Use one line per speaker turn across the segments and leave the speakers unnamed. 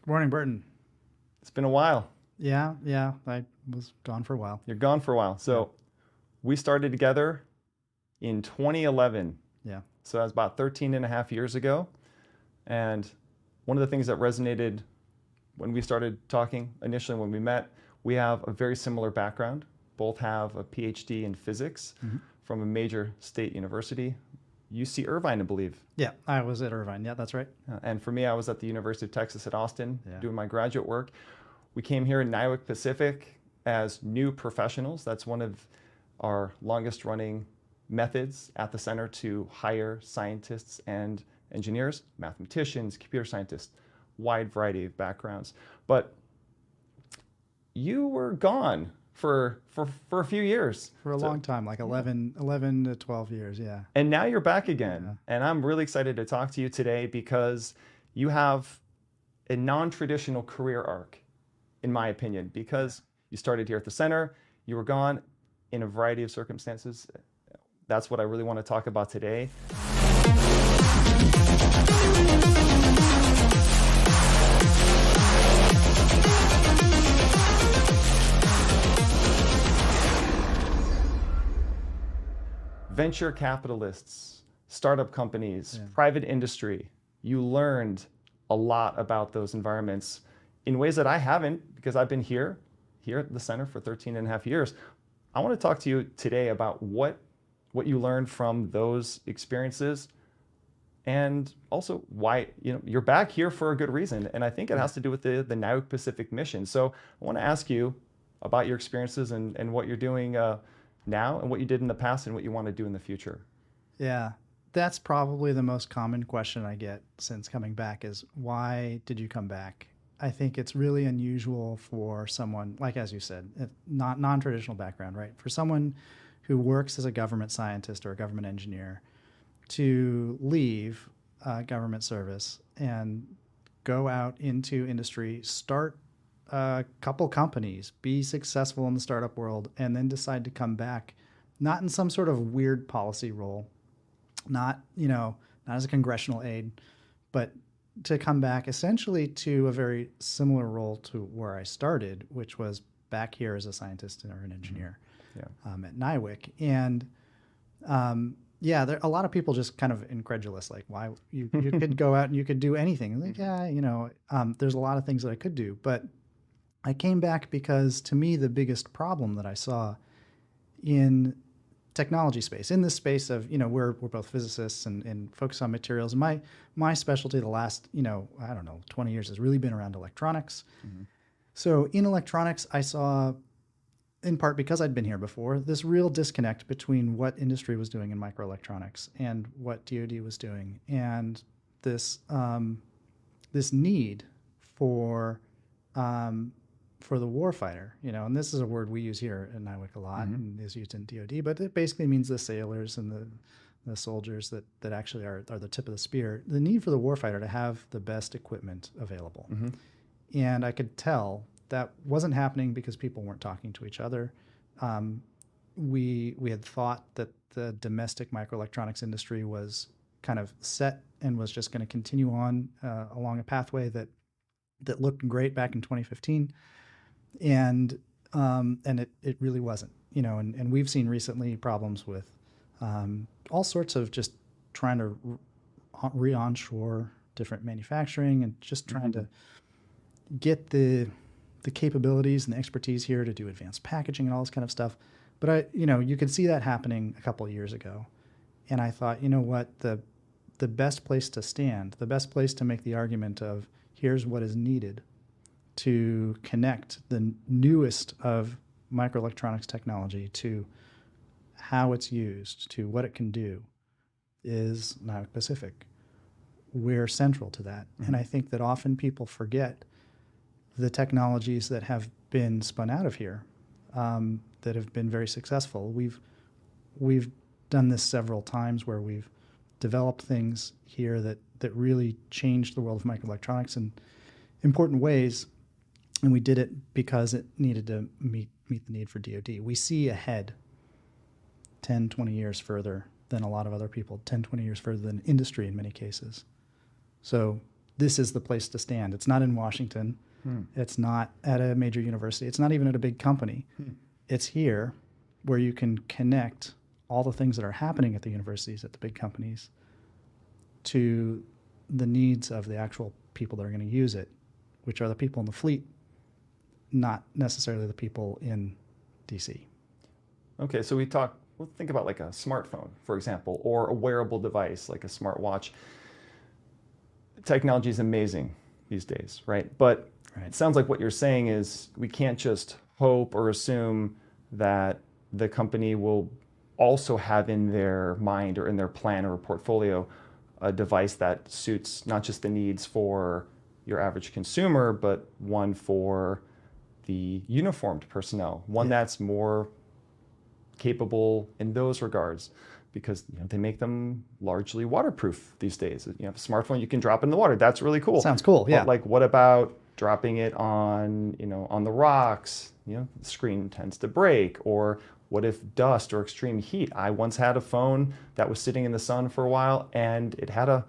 Good morning, Burton.
It's been a while.
Yeah, I was gone for a while.
You're gone for a while.
Yeah,
So we started together in 2011.
yeah,
So that was about 13 and a half years ago. And one of the things that resonated when we started talking initially when we met, we have a very similar background. Both have a PhD in physics
hmm
from a major state university, UC Irvine, I believe.
yeah. I was at Irvine. Yeah, that's right.
And for me, I was at the University of Texas at Austin
Yeah,
doing my graduate work. We came here in Niwik Pacific as new professionals. That's one of our longest running methods at the center to hire scientists and engineers, mathematicians, computer scientists, wide variety of backgrounds. But you were gone for a few years.
for a
So,
long time, like
yeah.
11 to 12 years. Yeah,
And now you're back
yeah,
again. And I'm really excited to talk to you today because you have a non-traditional career arc, in my opinion, because you started here at the center, you were gone in a variety of circumstances. That's what I really want to talk about today. Venture capitalists, startup companies,
yeah,
private industry, you learned a lot about those environments in ways that I haven't because I've been here at the center for 13 and a half years. I want to talk to you today about what you learned from those experiences and also why you're back here for a good reason. And I think it
yeah.
has to do with the Nowk Pacific mission. So I want to ask you about your experiences and what you're doing now and what you did in the past and what you want to do in the future.
Yeah. That's probably the most common question I get since coming back is why did you come back? I think it's really unusual for someone, like as you said, not non-traditional background, right? For someone who works as a government scientist or a government engineer to leave government service and go out into industry, start a couple companies, be successful in the startup world, and then decide to come back, not in some sort of weird policy role, not not as a congressional aide, but to come back essentially to a very similar role to where I started, which was back here as a scientist or an
Hmm.
engineer
Yeah.
at NIWIC. And yeah, there a lot of people just kind of incredulous, like why you could go out and you could do anything. Like,
Mhm.
yeah, there's a lot of things that I could do, but I came back because to me the biggest problem that I saw in technology space, in this space of we're both physicists and focus on materials. And my specialty the last I don't know 20 years has really been around electronics.
Mhm.
So in electronics, I saw, in part because I'd been here before, this real disconnect between what industry was doing in microelectronics and what DoD was doing, and this this need for um, for the warfighter, and this is a word we use here in NIWIC a lot
Mhm.
and is used in DoD, but it basically means the sailors and the soldiers that actually are the tip of the spear. The need for the warfighter to have the best equipment available,
Mhm.
and I could tell that wasn't happening because people weren't talking to each other. Um, we had thought that the domestic microelectronics industry was kind of set and was just going to continue on along a pathway that looked great back in 2015, and it really wasn't. And we've seen recently problems with all sorts of just trying to re-onshore different manufacturing and just trying
Mhm.
to get the capabilities and the expertise here to do advanced packaging and all this kind of stuff. But you could see that happening a couple of years ago, and I thought, you know what, the best place to stand, the best place to make the argument of here's what is needed to connect the newest of microelectronics technology to how it's used, to what it can do, is Nioc Pacific. We're central to that. And
Mhm.
I think that often people forget the technologies that have been spun out of here that have been very successful. We've done this several times where we've developed things here that really changed the world of microelectronics in important ways, and we did it because it needed to meet the need for DoD. We see ahead 10, 20 years further than a lot of other people, 10, 20 years further than industry in many cases. So this is the place to stand. It's not in Washington. It's not at a major university. It's not even at a big company. It's here where you can connect all the things that are happening at the universities, at the big companies, to the needs of the actual people that are going to use it, which are the people in the fleet, not necessarily the people in DC.
Okay, so we'll think about like a smartphone, for example, or a wearable device like a smartwatch. Technology is amazing these days, right? But it sounds like what you're saying is we can't just hope or assume that the company will also have in their mind or in their plan or portfolio a device that suits not just the needs for your average consumer, but one for the uniformed personnel, one that's more capable in those regards, because they make them largely waterproof these days. You have a smartphone, you can drop it in the water. That's really cool.
Sounds cool, yeah.
But like, what about dropping it on, on the rocks? The screen tends to break. Or what if dust or extreme heat? I once had a phone that was sitting in the sun for a while, and it had a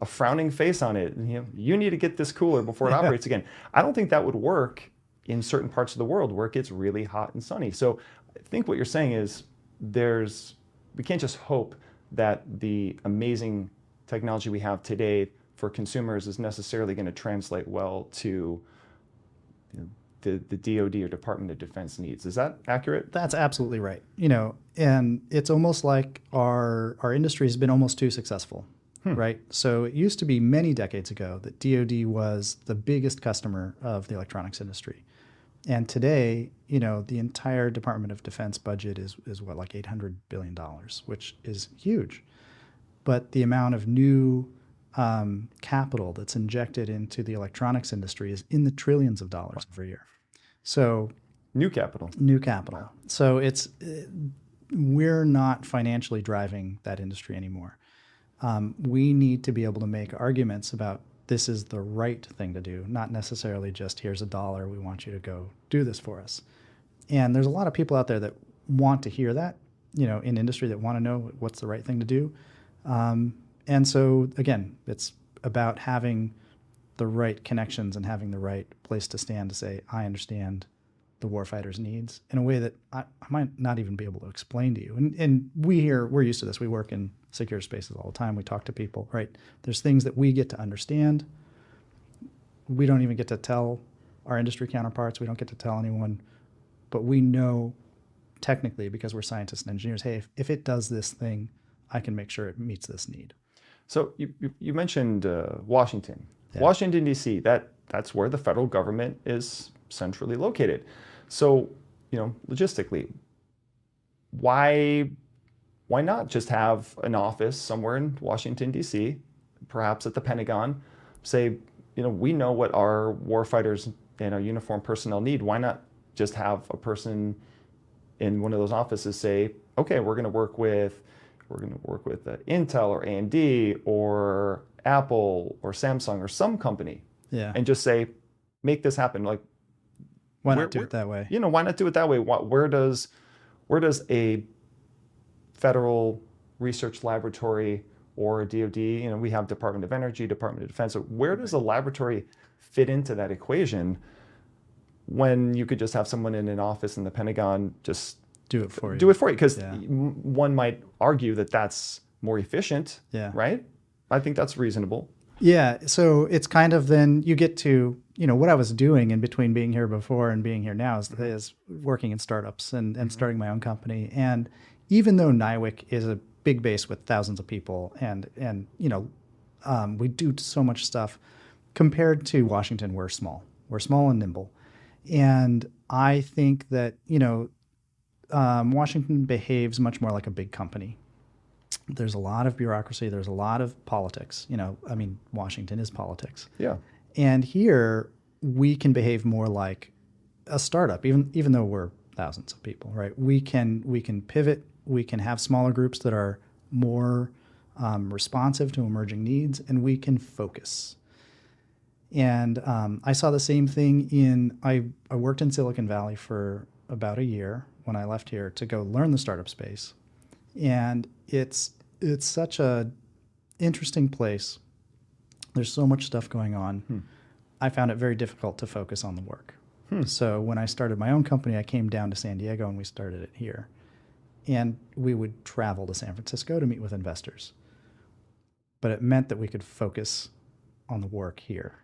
frowning face on it. You need to get this cooler before it operates again. I don't think that would work in certain parts of the world where it gets really hot and sunny. So I think what you're saying is we can't just hope that the amazing technology we have today for consumers is necessarily going to translate well to the DoD or Department of Defense needs. Is that accurate?
That's absolutely right. And it's almost like our industry has been almost too successful, right? So it used to be many decades ago that DoD was the biggest customer of the electronics industry. And today, the entire Department of Defense budget is what, like $800 billion, which is huge. But the amount of new capital that's injected into the electronics industry is in the trillions of dollars every year. So
new capital.
So we're not financially driving that industry anymore. We need to be able to make arguments about this is the right thing to do, not necessarily just here's $1, we want you to go do this for us. And there's a lot of people out there that want to hear that, in industry, that want to know what's the right thing to do. And so, again, it's about having the right connections and having the right place to stand to say, I understand the warfighter's needs in a way that I might not even be able to explain to you. And we're used to this. We work in secure spaces all the time. We talk to people, right? There's things that we get to understand. We don't even get to tell our industry counterparts. We don't get to tell anyone. But we know technically, because we're scientists and engineers, hey, if it does this thing, I can make sure it meets this need.
So you mentioned Washington.
Yeah.
Washington, D.C., that's where the federal government is centrally located. So, logistically, why not just have an office somewhere in Washington, D.C., perhaps at the Pentagon, say, we know what our warfighters and our uniformed personnel need. Why not just have a person in one of those offices say, okay, we're going to work with Intel or A&D or Apple or Samsung or some company, and just say, make this happen. Like,
why not do it that way?
Why not do it that way? Where does a federal research laboratory or a DoD, we have Department of Energy, Department of Defense. So where does a laboratory fit into that equation when you could just have someone in an office in the Pentagon just
do it for you?
Do it for you, because one might argue that that's more efficient, right? I think that's reasonable.
Yeah, so it's kind of, then you get to, what I was doing in between being here before and being here now is working in startups and starting my own company. And even though NIWC is a big base with thousands of people and we do so much stuff, compared to Washington, we're small. We're small and nimble. And I think that, Washington behaves much more like a big company. There's a lot of bureaucracy. There's a lot of politics. Washington is politics.
Yeah.
And here we can behave more like a startup, even though we're thousands of people, right? We can pivot. We can have smaller groups that are more responsive to emerging needs, and we can focus. And I saw the same thing I worked in Silicon Valley for about a year when I left here to go learn the startup space. And it's such a interesting place There's so much stuff going on. I found it very difficult to focus on the work. So when I started my own company, I came down to San Diego and we started it here. And we would travel to San Francisco to meet with investors. But it meant that we could focus on the work here.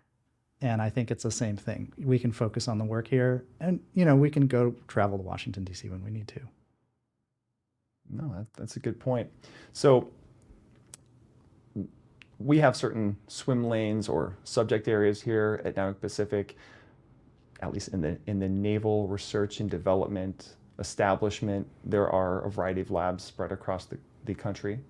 And I think it's the same thing. We can focus on the work here and, we can go travel to Washington, D.C. when we need to.
No, that's a good point. So we have certain swim lanes or subject areas here at NIWC Pacific, at least in the naval research and development establishment. There are a variety of labs spread across the country.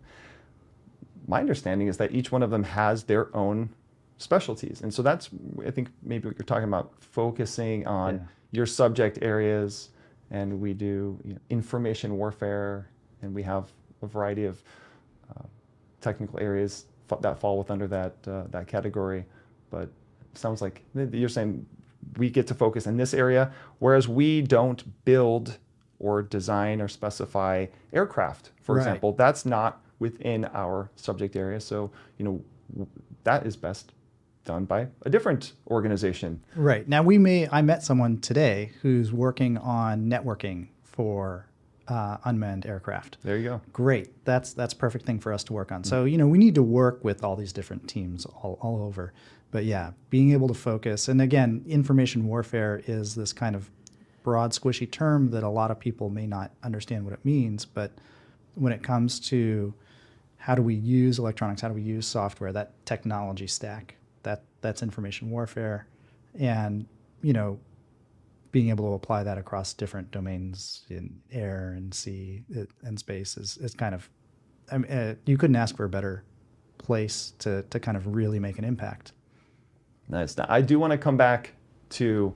My understanding is that each one of them has their own specialties. And so that's, I think, maybe what you're talking about, focusing on your subject areas. And we do information warfare, and we have a variety of technical areas that fall within under that category. But it sounds like you're saying we get to focus in this area, whereas we don't build or design or specify aircraft, for example. That's not within our subject area. So, that is best done by a different organization.
Right. Now I met someone today who's working on networking for unmanned aircraft.
There you go.
Great. That's perfect thing for us to work on. So, we need to work with all these different teams all over. But yeah, being able to focus. And again, information warfare is this kind of broad, squishy term that a lot of people may not understand what it means. But when it comes to how do we use electronics, how do we use software, that technology stack, that's information warfare. And, being able to apply that across different domains in air and sea and space is kind of, you couldn't ask for a better place to kind of really make an impact.
Nice. Now, I do want to come back to,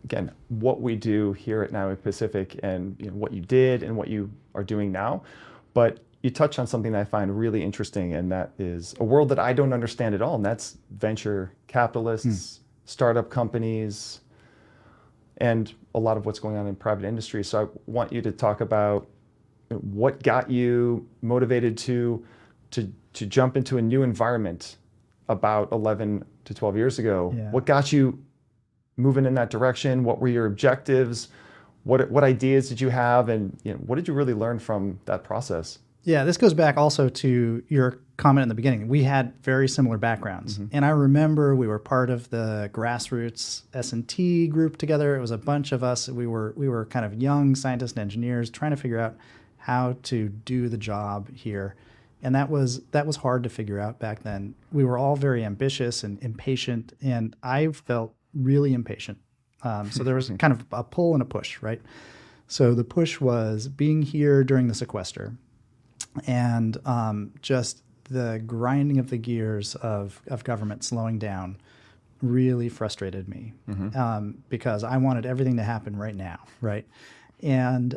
again, what we do here at NIWC Pacific and what you did and what you are doing now. But you touched on something that I find really interesting, and that is a world that I don't understand at all, and that's venture capitalists, startup companies, and a lot of what's going on in private industry. So I want you to talk about what got you motivated to jump into a new environment about 11 to 12 years ago.
Yeah.
What got you moving in that direction? What were your objectives? What ideas did you have? And what did you really learn from that process?
Yeah, this goes back also to your comment in the beginning. We had very similar backgrounds. And I remember we were part of the grassroots S&T group together. It was a bunch of us. We were kind of young scientists and engineers trying to figure out how to do the job here. And that was hard to figure out back then. We were all very ambitious and impatient, and I felt really impatient. So there was kind of a pull and a push, right? So the push was being here during the sequester, and just the grinding of the gears of government slowing down really frustrated me, because I wanted everything to happen right now, right? And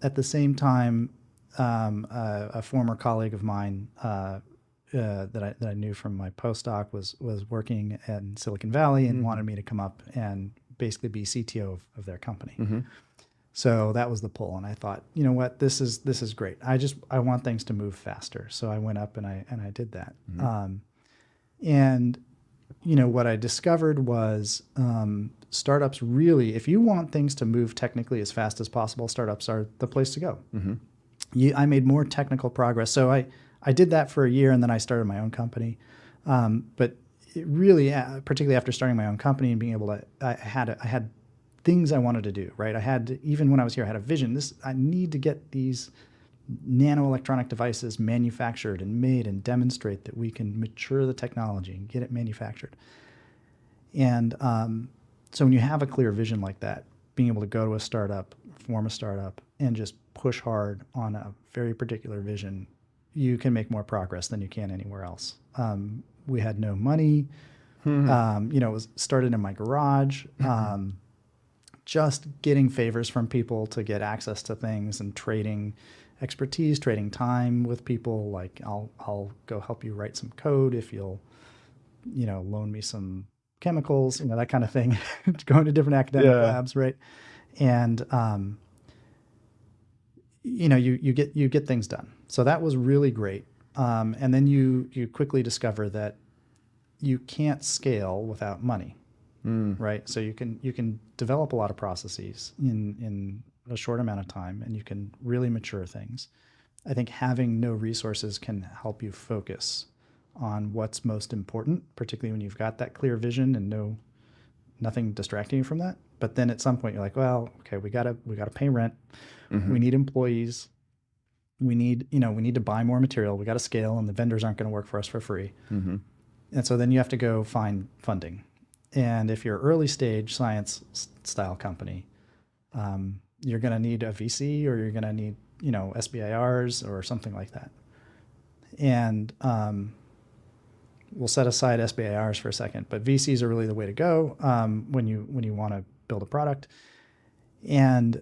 at the same time, a former colleague of mine that I knew from my postdoc was working in Silicon Valley and wanted me to come up and basically be CTO of their company. So that was the pull, and I thought, you know what, this is great. I want things to move faster. So I went up and I did that. And what I discovered was startups really, if you want things to move technically as fast as possible, startups are the place to go. I made more technical progress. So I did that for a year, and then I started my own company. But it really, particularly after starting my own company and being able to, I had things I wanted to do, right? Even when I was here, I had a vision. I need to get these nanoelectronic devices manufactured and made and demonstrate that we can mature the technology and get it manufactured. And so when you have a clear vision like that, being able to go to a startup, form a startup, and just push hard on a very particular vision, you can make more progress than you can anywhere else. We had no money. It was started in my garage. Just getting favors from people to get access to things and trading expertise, trading time with people. Like I'll go help you write some code if you'll, loan me some chemicals, that kind of thing. Going to different academic labs, right? And you get things done. So that was really great. And then you quickly discover that you can't scale without money, right? So you can develop a lot of processes in a short amount of time, and you can really mature things. I think having no resources can help you focus on what's most important, particularly when you've got that clear vision and nothing distracting you from that. But then at some point you're like, well, okay, we gotta pay rent. We need employees. We need to buy more material. We got to scale, and the vendors aren't going to work for us for free. And so then you have to go find funding. And if you're early stage science style company, you're going to need a VC, or you're going to need, SBIRs or something like that. And we'll set aside SBIRs for a second, but VCs are really the way to go when you want to build a product. And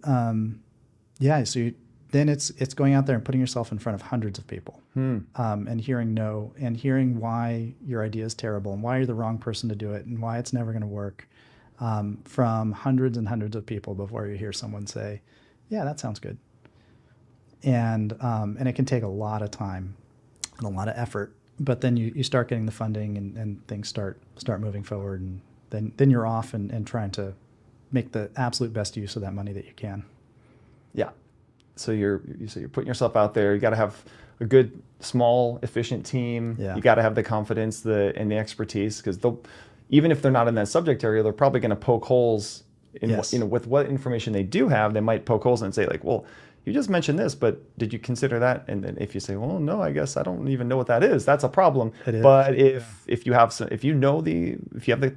then it's going out there and putting yourself in front of hundreds of people, and hearing no, and hearing why your idea is terrible, and why you're the wrong person to do it, and why it's never going to work, from hundreds and hundreds of people before you hear someone say, "Yeah, that sounds good." And it can take a lot of time and a lot of effort, but then you start getting the funding, and things start moving forward, and then you're off and trying to make the absolute best use of that money that you can.
Yeah. So you're putting yourself out there. You got to have a good, small, efficient team.
Yeah.
You got to have the confidence and the expertise, because even if they're not in that subject area, they're probably going to poke holes in
Yes.
with what information they do have. They might poke holes and say like, well, you just mentioned this, but did you consider that? And then if you say, well, no, I guess I don't even know what that is, that's a problem.
It is.
But if you have if you have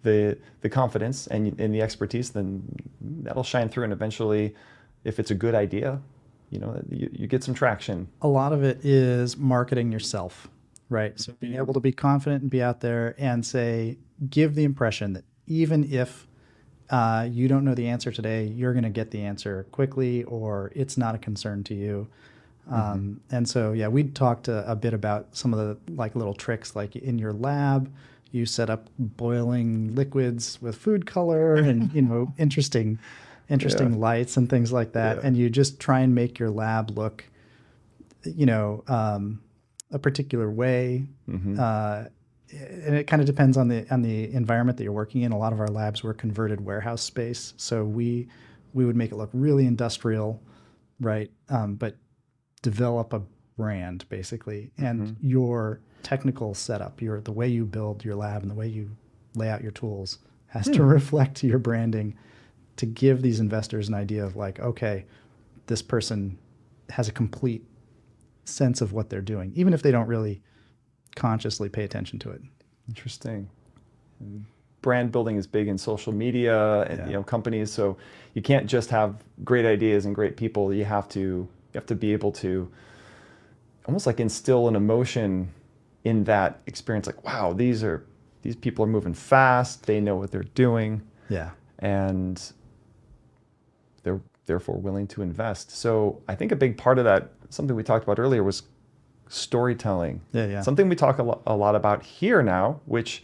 the confidence and the expertise, then that'll shine through, and eventually, if it's a good idea, you get some traction.
A lot of it is marketing yourself, right? So being able to be confident and be out there and give the impression that even if you don't know the answer today, you're going to get the answer quickly, or it's not a concern to you. And so, yeah, we talked a bit about some of the little tricks, like in your lab, you set up boiling liquids with food color and, interesting lights and things like that. Yeah. And you just try and make your lab look, a particular way. And it kind of depends on the environment that you're working in. A lot of our labs were converted warehouse space, so we would make it look really industrial, right? But develop a brand basically, and your technical setup, the way you build your lab and the way you lay out your tools has to reflect your branding, to give these investors an idea of like, okay, this person has a complete sense of what they're doing, even if they don't really consciously pay attention to it.
Interesting. Brand building is big in social media and companies, so you can't just have great ideas and great people. You have to be able to almost like instill an emotion in that experience, like, wow, these people are moving fast, they know what they're doing, and they're therefore willing to invest. So I think a big part of that, something we talked about earlier, was storytelling. Something we talk a lot about here now, which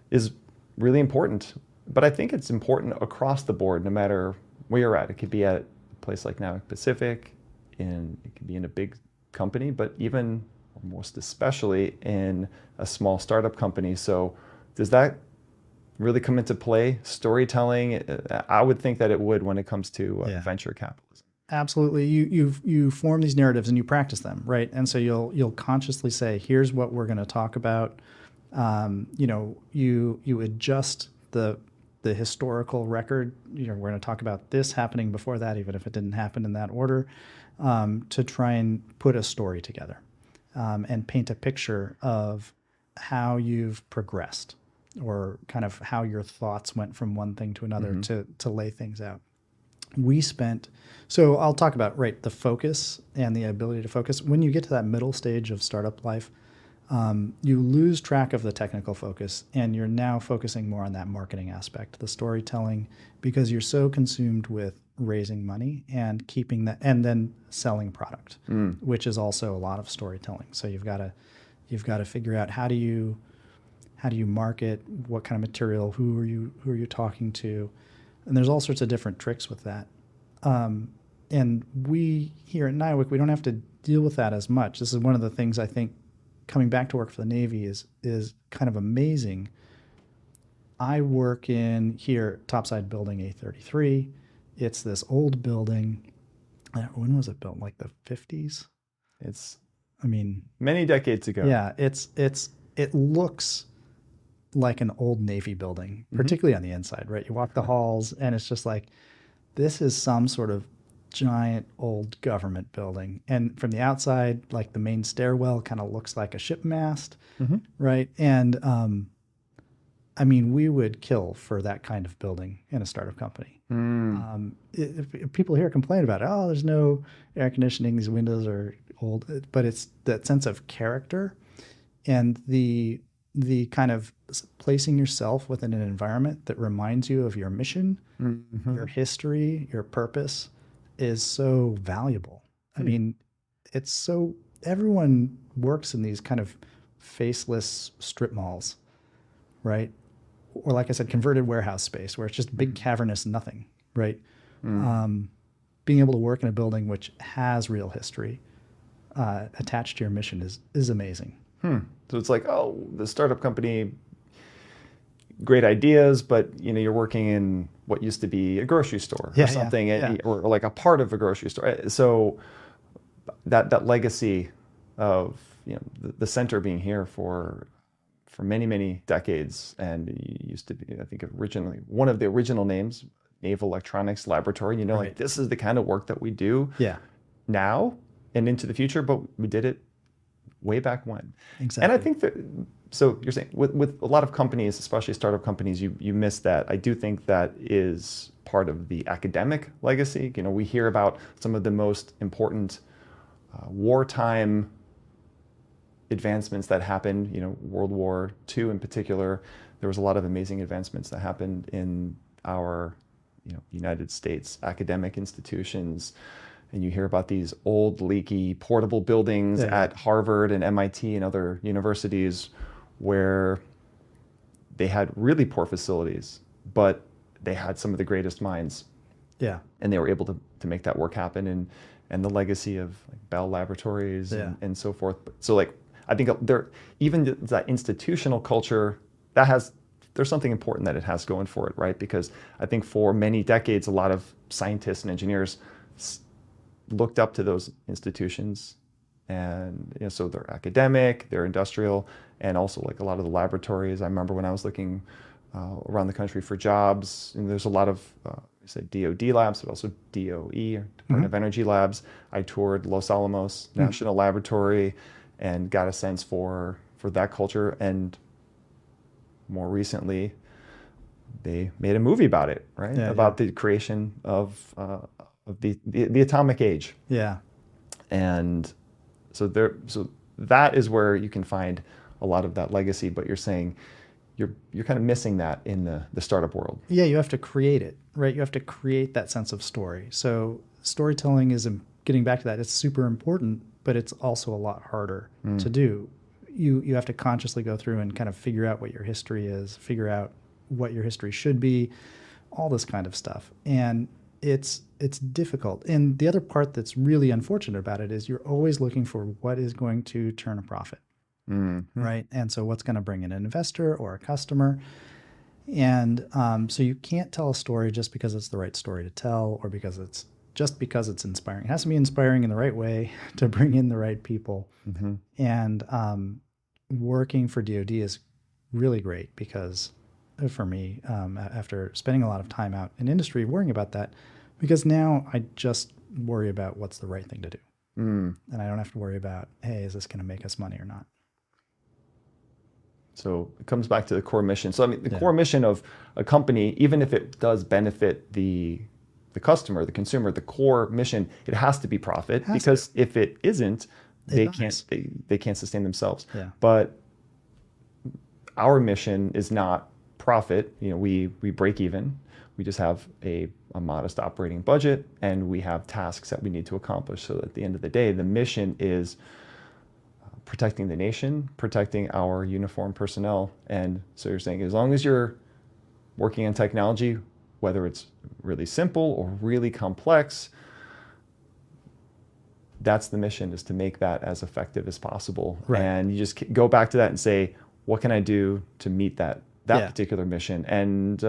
is really important. But I think it's important across the board, no matter where you're at. It could be at a place like NIWC Pacific, and it could be in a big company, but even, or most especially, in a small startup company. So does that really come into play, storytelling? I would think that it would when it comes to venture capitalism.
Absolutely. You form these narratives and you practice them, right? And so you'll consciously say, here's what we're going to talk about. You adjust the historical record. We're going to talk about this happening before that, even if it didn't happen in that order, to try and put a story together, and paint a picture of how you've progressed, or kind of how your thoughts went from one thing to another, to lay things out. So I'll talk about, the focus and the ability to focus. When you get to that middle stage of startup life, you lose track of the technical focus, and you're now focusing more on that marketing aspect, the storytelling, because you're so consumed with raising money and keeping that, and then selling product, which is also a lot of storytelling. So you've got to figure out how do you market, what kind of material, who are you talking to. And there's all sorts of different tricks with that. And we here at NIWC, we don't have to deal with that as much. This is one of the things I think coming back to work for the Navy is kind of amazing. I work in here, topside building A33. It's this old building. When was it built? Like the 50s?
It's
I mean,
many decades ago.
yeah, it looks like an old Navy building, particularly on the inside, right? You walk the halls and it's just like, this is some sort of giant old government building. And from the outside, like the main stairwell kind of looks like a ship mast, right? And I mean, we would kill for that kind of building in a startup company. If people here complain about it, oh, there's no air conditioning, these windows are old, but it's that sense of character and the kind of placing yourself within an environment that reminds you of your mission, your history, your purpose is so valuable. I mean, it's so, everyone works in these kind of faceless strip malls, right? Or like I said, converted warehouse space where it's just big cavernous nothing, right? Being able to work in a building which has real history attached to your mission is amazing.
So it's like, oh, the startup company, great ideas, but you're working in what used to be a grocery store or something, or like a part of a grocery store. So that legacy of the center being here for many, many decades, and it used to be, I think, originally one of the original names, Naval Electronics Laboratory. Like this is the kind of work that we do now and into the future, but we did it way back when.
Exactly.
And I think that, so you're saying with a lot of companies, especially startup companies, you miss that. I do think that is part of the academic legacy. We hear about some of the most important wartime advancements that happened, World War II in particular. There was a lot of amazing advancements that happened in our, United States academic institutions. And you hear about these old, leaky, portable buildings at Harvard and MIT and other universities where they had really poor facilities, but they had some of the greatest minds.
Yeah.
And they were able to make that work happen, and the legacy of like Bell Laboratories and so forth. So like, I think even that institutional culture, there's something important that it has going for it, right? Because I think for many decades, a lot of scientists and engineers looked up to those institutions, and so they're academic, they're industrial, and also like a lot of the laboratories. I remember when I was looking around the country for jobs, and there's a lot of DoD labs, but also DOE, Department of Energy labs. I toured Los Alamos National Laboratory and got a sense for that culture. And more recently, they made a movie about it, right? About the creation of the atomic age.
Yeah.
And so that is where you can find a lot of that legacy, but you're saying you're kind of missing that in the startup world.
Yeah, you have to create it, right? You have to create that sense of story. So storytelling is, getting back to that, it's super important, but it's also a lot harder to do. You have to consciously go through and kind of figure out what your history is, figure out what your history should be, all this kind of stuff. And it's difficult. And the other part that's really unfortunate about it is you're always looking for what is going to turn a profit, right? And so what's going to bring in an investor or a customer. And so you can't tell a story just because it's the right story to tell, or because it's inspiring. It has to be inspiring in the right way to bring in the right people. And working for DoD is really great because for me, after spending a lot of time out in industry worrying about that, because now I just worry about what's the right thing to do. And I don't have to worry about, hey, is this going to make us money or not?
So it comes back to the core mission. So I mean, the core mission of a company, even if it does benefit the customer, the consumer, the core mission, it has to be profit, because if it isn't, they can't sustain themselves.
Yeah.
But our mission is not profit. We break even. We just have a modest operating budget, and we have tasks that we need to accomplish. So at the end of the day, the mission is protecting the nation, protecting our uniformed personnel. And so you're saying, as long as you're working in technology, whether it's really simple or really complex, that's the mission, is to make that as effective as possible.
Right.
And you just go back to that and say, what can I do to meet that
Yeah.
particular mission? And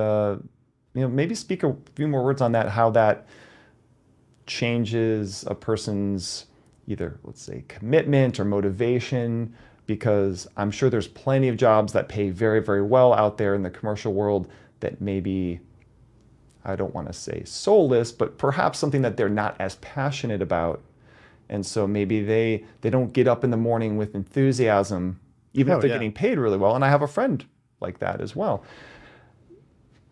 maybe speak a few more words on that, how that changes a person's either, let's say, commitment or motivation, because I'm sure there's plenty of jobs that pay very, very well out there in the commercial world that maybe, I don't want to say soulless, but perhaps something that they're not as passionate about. And so maybe they don't get up in the morning with enthusiasm, even if they're getting paid really well. And I have a friend like that as well.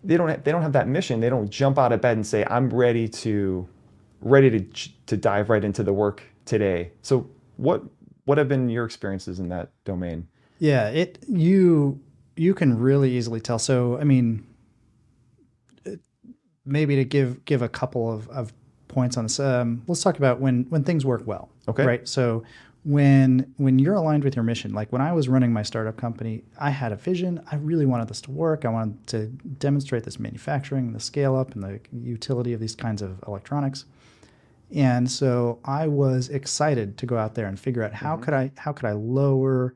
They don't have that mission. They don't jump out of bed and say, I'm ready to dive right into the work today. So what have been your experiences in that domain?
Yeah, you can really easily tell. So, I mean, maybe to give a couple of points on this, let's talk about when things work well.
Okay.
Right. So when you're aligned with your mission, like when I was running my startup company, I had a vision. I really wanted this to work. I wanted to demonstrate this manufacturing, the scale up, and the utility of these kinds of electronics. And so I was excited to go out there and figure out how could I lower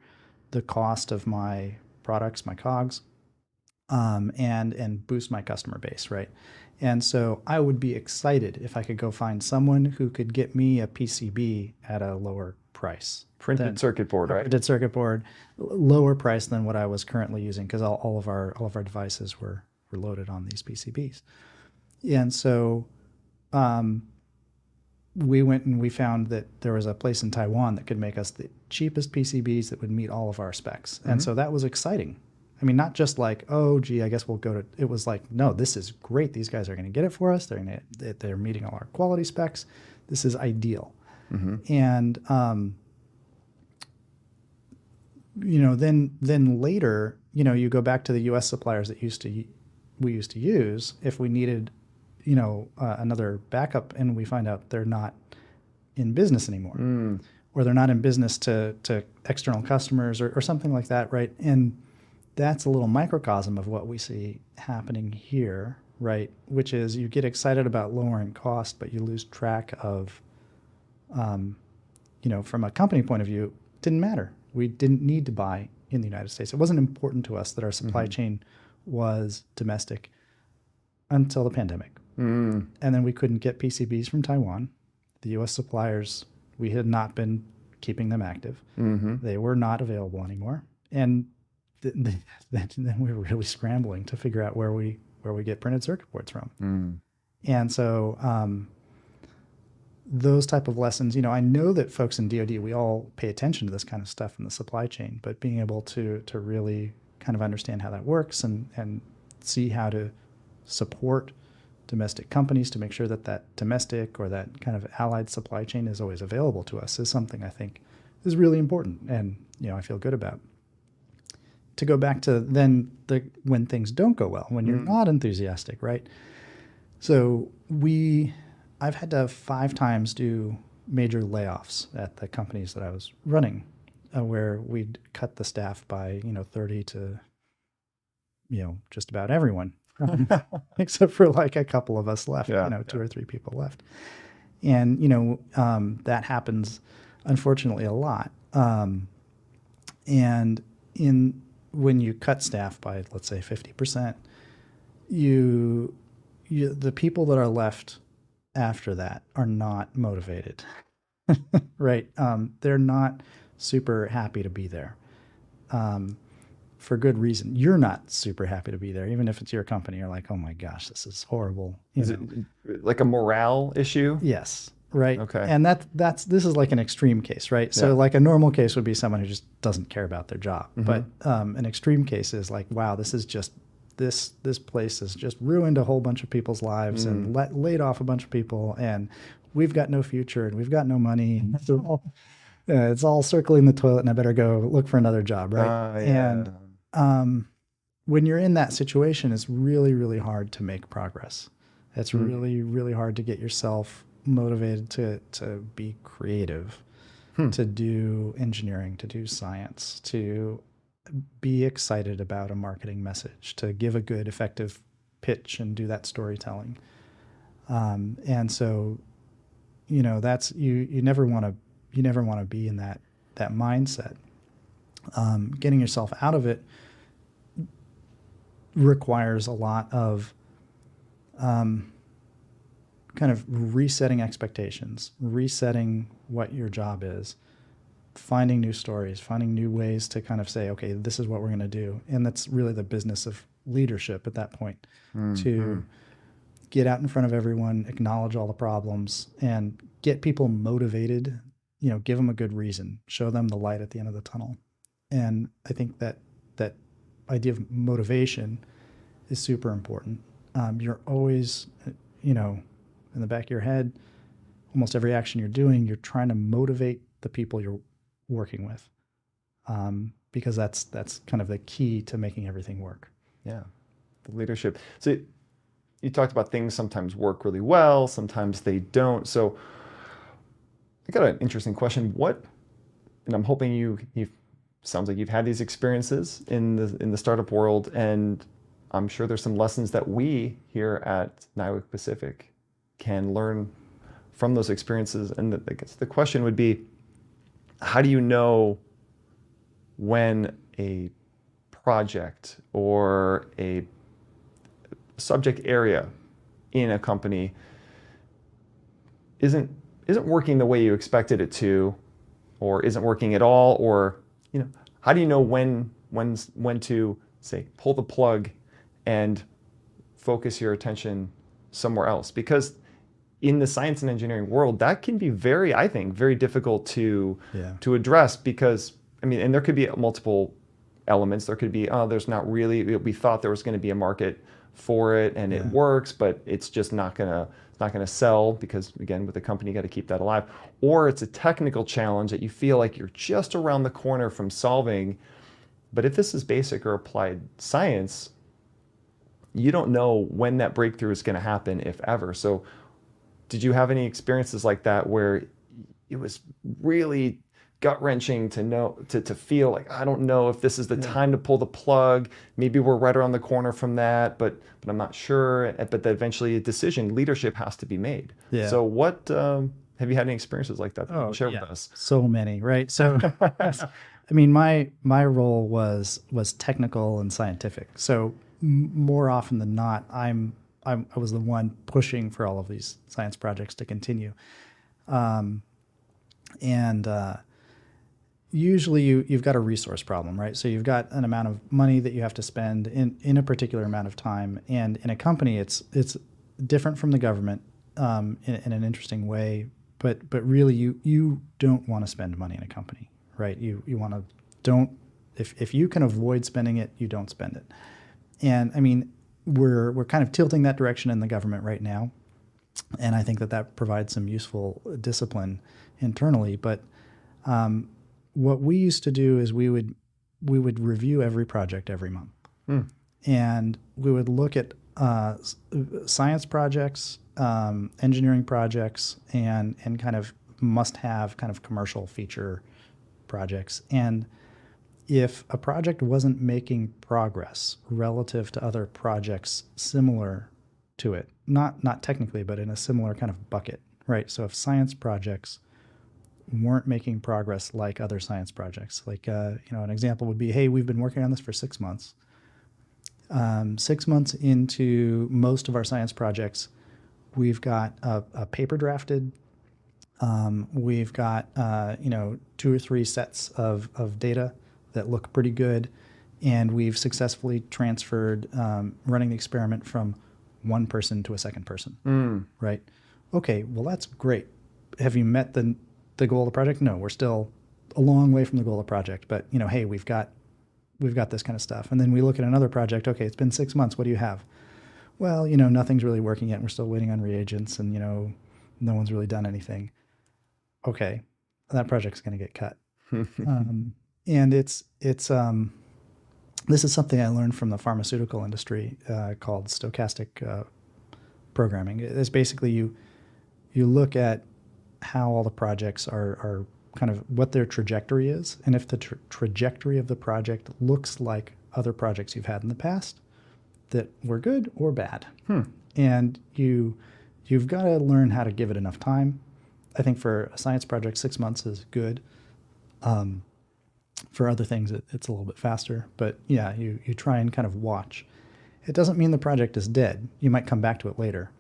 the cost of my products, my COGS, and boost my customer base, right? And so I would be excited if I could go find someone who could get me a PCB at a lower price.
Printed circuit board, right?
Printed circuit board, lower price than what I was currently using, because all of our devices were loaded on these PCBs. And so we went and we found that there was a place in Taiwan that could make us the cheapest PCBs that would meet all of our specs. And so that was exciting. I mean, not just like, oh, gee, I guess we'll go to, it was like, no, this is great. These guys are going to get it for us. They're meeting all our quality specs. This is ideal. And, then later, you go back to the U.S. suppliers that we used to use if we needed, another backup, and we find out they're not in business anymore, or they're not in business to external customers or something like that, right? And that's a little microcosm of what we see happening here, right? Which is you get excited about lowering cost, but you lose track of, from a company point of view, it didn't matter. We didn't need to buy in the United States. It wasn't important to us that our supply chain was domestic until the pandemic. And then we couldn't get PCBs from Taiwan. The U.S. suppliers, we had not been keeping them active. They were not available anymore. And then we were really scrambling to figure out where we get printed circuit boards from. And so those type of lessons, I know that folks in DoD, we all pay attention to this kind of stuff in the supply chain, but being able to really kind of understand how that works and see how to support domestic companies to make sure that domestic or that kind of allied supply chain is always available to us is something I think is really important, and I feel good about. To go back to then when things don't go well, when you're not enthusiastic, right? So I've had to 5 times do major layoffs at the companies that I was running, where we'd cut the staff by 30 to just about everyone, except for like a couple of us left, 2 or 3 people left, and that happens unfortunately a lot, and when you cut staff by, let's say, 50%, the people that are left after that are not motivated, right? They're not super happy to be there, for good reason. You're not super happy to be there, even if it's your company. You're like, oh my gosh, this is horrible.
Is it like a morale issue?
Yes. Right.
Okay.
And this is like an extreme case, right? So like a normal case would be someone who just doesn't care about their job. But an extreme case is like, wow, this is just this place has just ruined a whole bunch of people's lives and laid off a bunch of people, and we've got no future and we've got no money. And so it's all circling the toilet, and I better go look for another job, right? And when you're in that situation, it's really, really hard to make progress. It's really, really hard to get yourself motivated to be creative, to do engineering, to do science, to be excited about a marketing message, to give a good, effective pitch and do that storytelling. And so that's you never want to be in that mindset. Getting yourself out of it requires a lot of kind of resetting expectations, resetting what your job is, finding new stories, finding new ways to kind of say, okay, this is what we're going to do. And that's really the business of leadership at that point, to get out in front of everyone, acknowledge all the problems, and get people motivated, give them a good reason, show them the light at the end of the tunnel. And I think that idea of motivation is super important. You're always, in the back of your head, almost every action you're doing, you're trying to motivate the people you're working with, because that's kind of the key to making everything work.
Yeah, the leadership. So you talked about things sometimes work really well, sometimes they don't. So I got an interesting question. And I'm hoping you sounds like you've had these experiences in the startup world, and I'm sure there's some lessons that we here at NIWC Pacific can learn from those experiences. And I guess the question would be, how do you know when a project or a subject area in a company isn't working the way you expected it to, or isn't working at all, or how do you know when to say pull the plug and focus your attention somewhere else? Because in the science and engineering world, that can be very difficult to address, because and there could be multiple elements. There could be, there's not really, we thought there was going to be a market for it and it works, but it's just not gonna sell, because again, with the company, you got to keep that alive. Or it's a technical challenge that you feel like you're just around the corner from solving. But if this is basic or applied science, you don't know when that breakthrough is going to happen, if ever. So did you have any experiences like that where it was really gut-wrenching to feel like, I don't know if this is the time to pull the plug, maybe we're right around the corner from that, but I'm not sure, but that eventually leadership has to be made. So what, have you had any experiences like that you can share with us?
So many, right? So my role was technical and scientific. So more often than not, I was the one pushing for all of these science projects to continue. Usually you've got a resource problem, right? So you've got an amount of money that you have to spend in a particular amount of time. And in a company, it's different from the government in an interesting way. But really, you don't want to spend money in a company, right? You want to if you can avoid spending it, you don't spend it. And we're kind of tilting that direction in the government right now, and I think that provides some useful discipline internally. But what we used to do is we would review every project every month, and we would look at science projects, engineering projects, and kind of must-have kind of commercial feature projects. And if a project wasn't making progress relative to other projects similar to it, not technically, but in a similar kind of bucket, right? So if science projects weren't making progress like other science projects, like an example would be, hey, we've been working on this for 6 months. 6 months into most of our science projects, we've got a paper drafted. We've got 2 or 3 sets of data that look pretty good, and we've successfully transferred running the experiment from one person to a second person. Right? Okay, well that's great. Have you met the goal of the project? No, we're still a long way from the goal of the project. But hey, we've got this kind of stuff. And then we look at another project. Okay, it's been 6 months. What do you have? Well, nothing's really working yet. We're still waiting on reagents, and no one's really done anything. Okay, that project's going to get cut. And it's this is something I learned from the pharmaceutical industry called stochastic programming. It's basically you look at how all the projects are kind of what their trajectory is, and if the trajectory of the project looks like other projects you've had in the past that were good or bad. And you've got to learn how to give it enough time, I think for a science project, 6 months is good. For other things, it's a little bit faster. But yeah, you try and kind of watch. It doesn't mean the project is dead. You might come back to it later.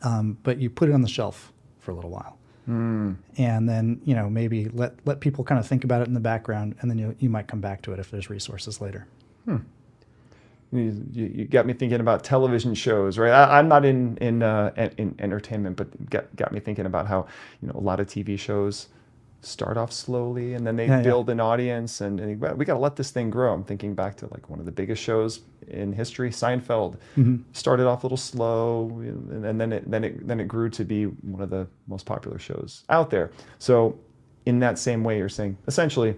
But you put it on the shelf for a little while. And then, maybe let people kind of think about it in the background, and then you might come back to it if there's resources later.
You got me thinking about television shows, right? I'm not in entertainment, but got me thinking about how a lot of TV shows start off slowly and then they build an audience, and we got to let this thing grow. I'm thinking back to like one of the biggest shows in history, Seinfeld. Started off a little slow, and then it grew to be one of the most popular shows out there. So in that same way, you're saying essentially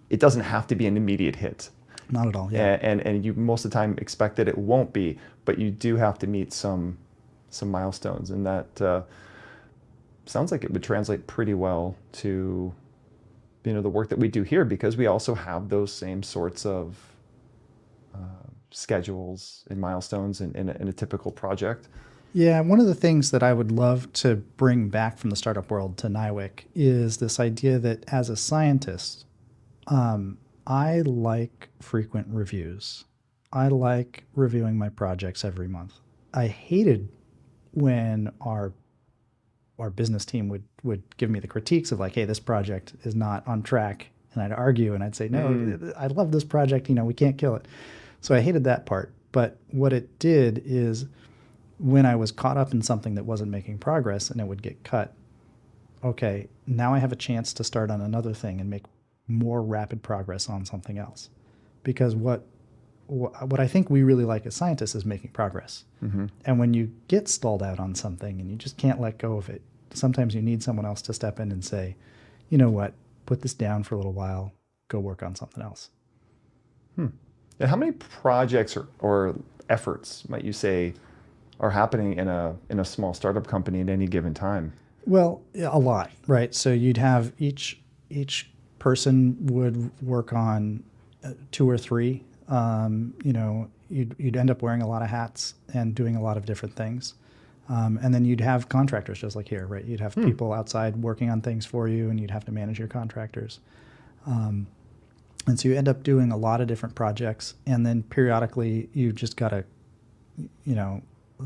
it doesn't have to be an immediate hit.
Not at all. Yeah.
And you most of the time expect that it won't be, but you do have to meet some milestones, and that sounds like it would translate pretty well to the work that we do here, because we also have those same sorts of schedules and milestones in a typical project.
Yeah, one of the things that I would love to bring back from the startup world to NIWC is this idea that as a scientist, I like frequent reviews. I like reviewing my projects every month. I hated when our business team would give me the critiques of like, hey, this project is not on track. And I'd argue and I'd say, no, I love this project. We can't kill it. So I hated that part. But what it did is when I was caught up in something that wasn't making progress and it would get cut, okay, now I have a chance to start on another thing and make more rapid progress on something else. Because what I think we really like as scientists is making progress. And when you get stalled out on something and you just can't let go of it, sometimes you need someone else to step in and say, you know what, put this down for a little while, go work on something else.
And how many projects or efforts might you say are happening in a small startup company at any given time?
Well, a lot, right? So you'd have each person would work on 2 or 3. You'd end up wearing a lot of hats and doing a lot of different things. And then you'd have contractors just like here, right? You'd have people outside working on things for you, and you'd have to manage your contractors. And so you end up doing a lot of different projects, and then periodically you just got to,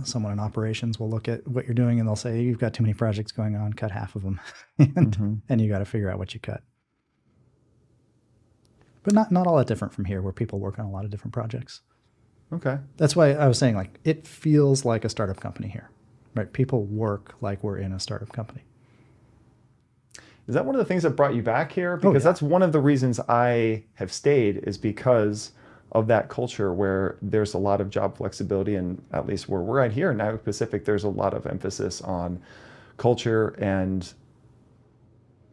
someone in operations will look at what you're doing and they'll say, you've got too many projects going on, cut half of them. And you got to figure out what you cut. But not all that different from here, where people work on a lot of different projects.
Okay.
That's why I was saying, like, it feels like a startup company here, right? People work like we're in a startup company.
Is that one of the things that brought you back here? Because that's one of the reasons I have stayed, is because of that culture where there's a lot of job flexibility, and at least where we're at here in NIWC Pacific, there's a lot of emphasis on culture and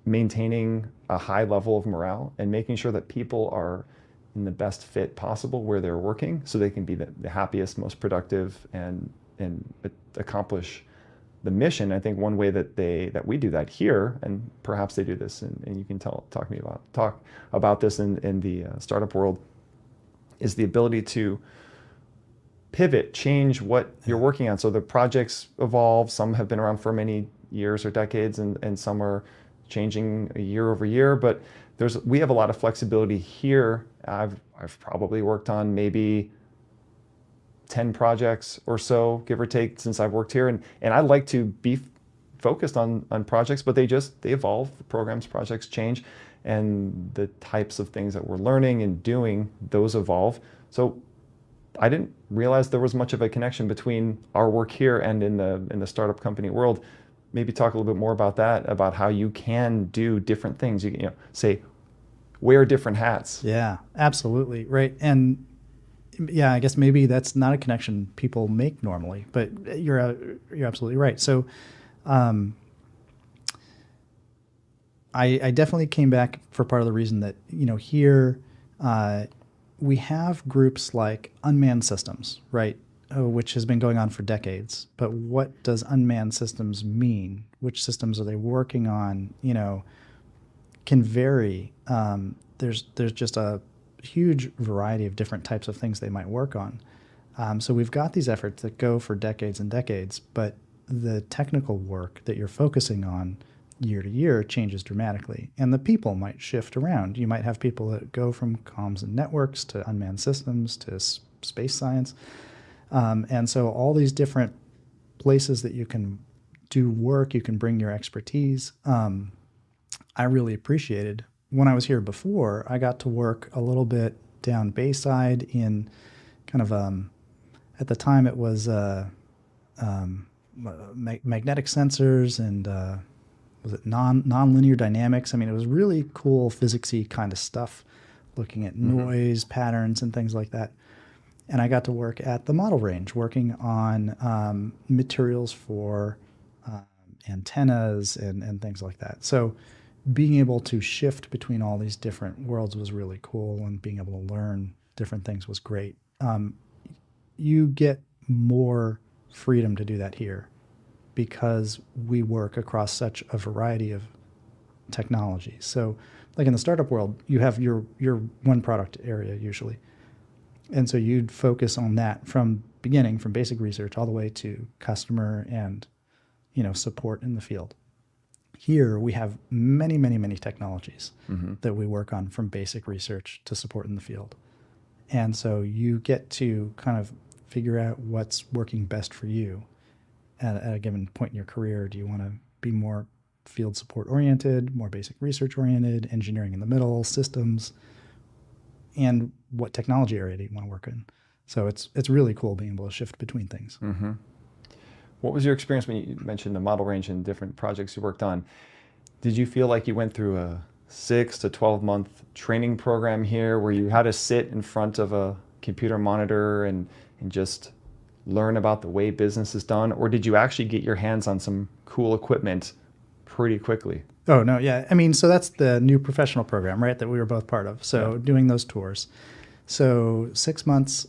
maintaining a high level of morale and making sure that people are in the best fit possible where they're working, so they can be the happiest, most productive, and accomplish the mission. I think one way that we do that here, and perhaps they do this, and you can talk about this in the startup world, is the ability to pivot, change what you're working on. So the projects evolve. Some have been around for many years or decades, and some are changing year over year. But we have a lot of flexibility here. I've probably worked on maybe 10 projects or so, give or take, since I've worked here. And I like to be focused on projects, but they evolve. The programs, projects change, and the types of things that we're learning and doing, those evolve. So I didn't realize there was much of a connection between our work here and in the startup company world. Maybe talk a little bit more about that, about how you can do different things. You say, wear different hats.
Yeah, absolutely. Right. And yeah, I guess maybe that's not a connection people make normally, but you're absolutely right. So I definitely came back for part of the reason that, here we have groups like Unmanned Systems, right? Which has been going on for decades. But what does unmanned systems mean? Which systems are they working on? Can vary. There's just a huge variety of different types of things they might work on. So we've got these efforts that go for decades and decades, but the technical work that you're focusing on year to year changes dramatically, and the people might shift around. You might have people that go from comms and networks to unmanned systems to space science, and so all these different places that you can do work, you can bring your expertise. I really appreciated when I was here before. I got to work a little bit down Bayside in kind of at the time it was magnetic sensors and was it nonlinear dynamics? I mean, it was really cool physicsy kind of stuff, looking at noise patterns and things like that. And I got to work at the model range, working on materials for antennas and things like that. So being able to shift between all these different worlds was really cool, and being able to learn different things was great. You get more freedom to do that here because we work across such a variety of technologies. So like in the startup world, you have your one product area usually. And so you'd focus on that from beginning, from basic research all the way to customer and, support in the field. Here we have many, many, many technologies that we work on from basic research to support in the field. And so you get to kind of figure out what's working best for you at a given point in your career. Do you want to be more field support oriented, more basic research oriented, engineering in the middle, systems, and what technology area do you want to work in? So it's really cool being able to shift between things.
Mm-hmm. What was your experience when you mentioned the model range and different projects you worked on? Did you feel like you went through a 6 to 12 month training program here where you had to sit in front of a computer monitor and just learn about the way business is done? Or did you actually get your hands on some cool equipment pretty quickly?
Oh, no, yeah. I mean, so that's the new professional program, right, that we were both part of. So doing those tours. So 6 months,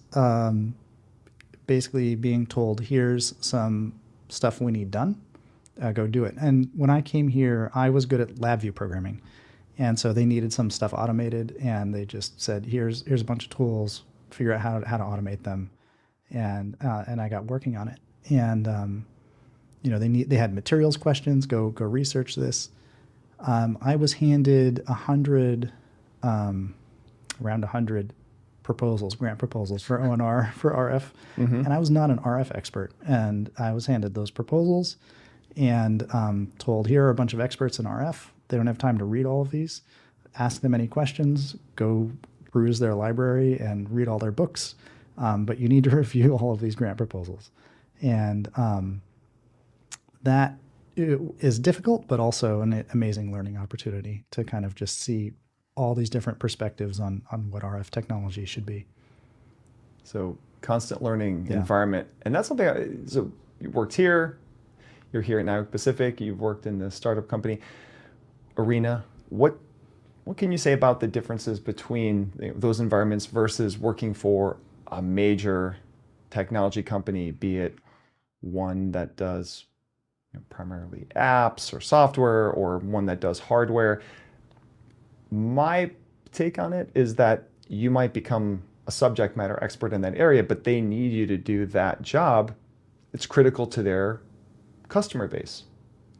basically being told, here's some stuff we need done, go do it. And when I came here, I was good at LabVIEW programming. And so they needed some stuff automated, and they just said, here's a bunch of tools, figure out how to automate them. And I got working on it. And, they had materials questions, go research this. I was handed around 100 proposals, grant proposals for ONR, for RF. And I was not an RF expert. And I was handed those proposals and told, here are a bunch of experts in RF. They don't have time to read all of these. Ask them any questions, go peruse their library and read all their books. But you need to review all of these grant proposals. And that is difficult, but also an amazing learning opportunity to kind of just see all these different perspectives on what RF technology should be.
So constant learning environment. And that's something, so you worked here, you're here at NIWC Pacific, you've worked in the startup company arena. What can you say about the differences between those environments versus working for a major technology company, be it one that does primarily apps or software or one that does hardware? My take on it is that you might become a subject matter expert in that area, but they need you to do that job. It's critical to their customer base,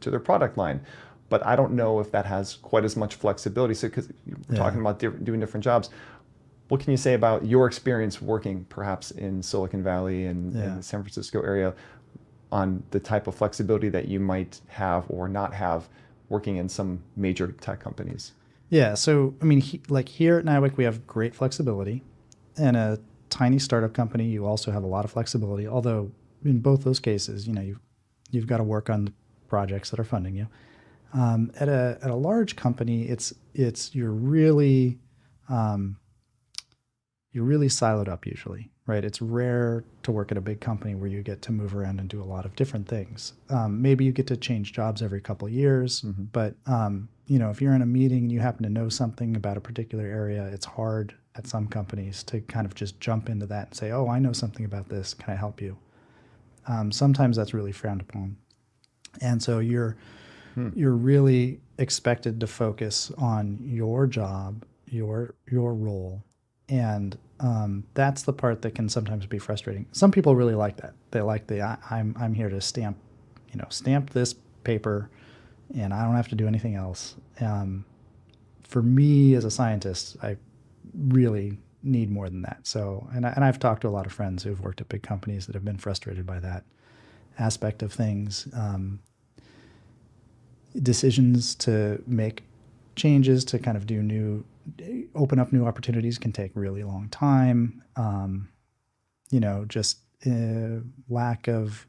to their product line. But I don't know if that has quite as much flexibility. So because we're talking about doing different jobs, what can you say about your experience working perhaps in Silicon Valley and in the San Francisco area on the type of flexibility that you might have or not have working in some major tech companies?
Yeah, so I mean, like here at NIWC, we have great flexibility. In a tiny startup company, you also have a lot of flexibility. Although in both those cases, you've got to work on the projects that are funding you. At a large company, it's you're really siloed up usually, right? It's rare to work at a big company where you get to move around and do a lot of different things. Maybe you get to change jobs every couple of years, but if you're in a meeting and you happen to know something about a particular area, it's hard at some companies to kind of just jump into that and say, oh, I know something about this. Can I help you? Sometimes that's really frowned upon. And so you're really expected to focus on your job, your role. And that's the part that can sometimes be frustrating. Some people really like that. They like I'm here to stamp stamp this paper, and I don't have to do anything else. For me as a scientist, I really need more than that. So, and I've talked to a lot of friends who've worked at big companies that have been frustrated by that aspect of things. Decisions to make changes to kind of open up new opportunities can take really long time. Just lack of,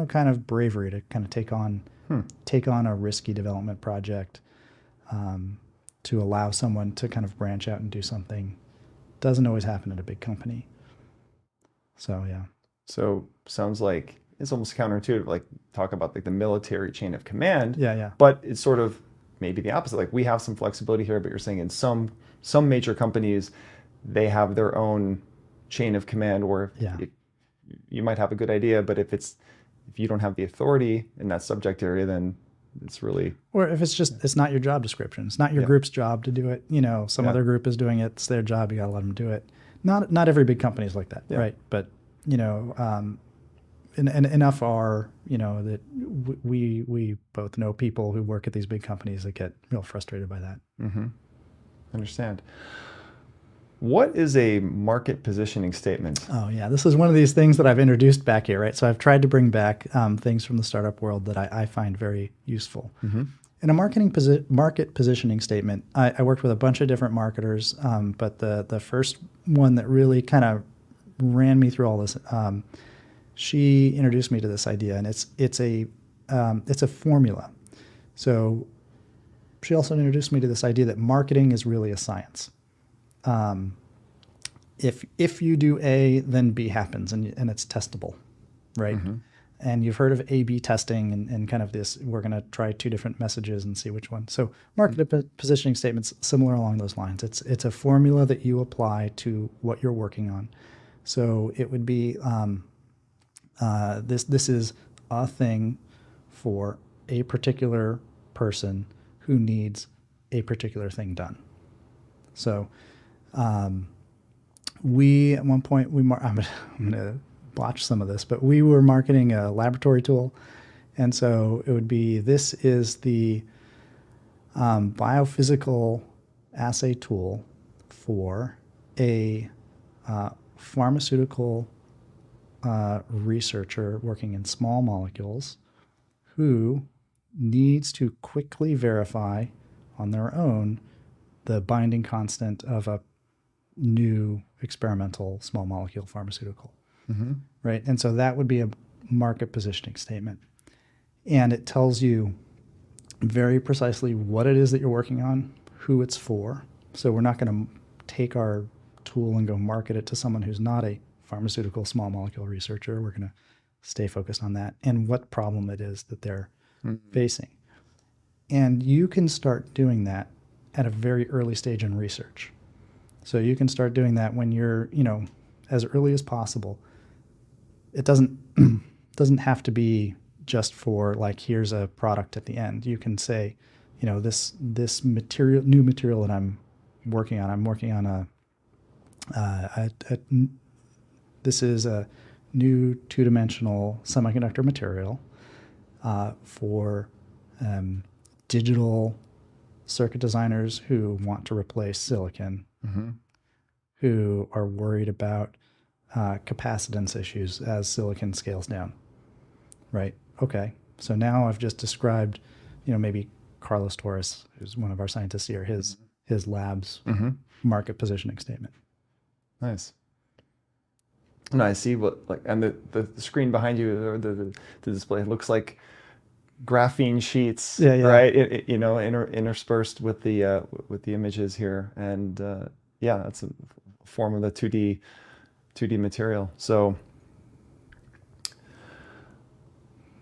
kind of bravery to kind of take on a risky development project, to allow someone to kind of branch out and do something doesn't always happen at a big company. So, yeah.
So sounds like it's almost counterintuitive, like talk about like the military chain of command.
Yeah.
But it's sort of maybe the opposite. Like we have some flexibility here, but you're saying in some major companies, they have their own chain of command where if you might have a good idea, but if you don't have the authority in that subject area, then it's really...
Or if it's not your job description. It's not your group's job to do it. Some other group is doing it. It's their job. You got to let them do it. Not every big company is like that, right? But, and enough are, that we both know people who work at these big companies that get real frustrated by that.
Mm-hmm. Understand. What is a market positioning statement?
Oh, yeah. This is one of these things that I've introduced back here, right? So I've tried to bring back things from the startup world that I find very useful.
Mm-hmm.
In a market positioning statement, I worked with a bunch of different marketers, but the first one that really kind of ran me through all this, she introduced me to this idea, and it's a formula. So she also introduced me to this idea that marketing is really a science. If you do A, then B happens, and it's testable, right? Mm-hmm. And you've heard of A/B testing and kind of this, we're going to try two different messages and see which one. So market positioning statements similar along those lines. It's a formula that you apply to what you're working on. So it would be this is a thing for a particular person who needs a particular thing done. So we, at one point, I'm going to botch some of this, but we were marketing a laboratory tool. And so it would be, this is the biophysical assay tool for a pharmaceutical researcher working in small molecules who needs to quickly verify on their own the binding constant of a new experimental small molecule pharmaceutical. Mm-hmm. Right? And so that would be a market positioning statement. And it tells you very precisely what it is that you're working on, who it's for. So we're not going to take our tool and go market it to someone who's not a pharmaceutical small molecule researcher. We're going to stay focused on that and what problem it is that they're facing. And you can start doing that at a very early stage in research. So you can start doing that when you're, as early as possible. It doesn't have to be just for like, here's a product at the end. You can say, this new material that I'm working on this is a new two-dimensional semiconductor material for digital circuit designers who want to replace silicon, who are worried about capacitance issues as silicon scales down, right? Okay, so now I've just described, maybe Carlos Torres, who's one of our scientists here, his lab's market positioning statement.
Nice. And I see and the screen behind you, or the display, looks like graphene sheets, right? Interspersed with the images here, and that's a form of the 2D material. So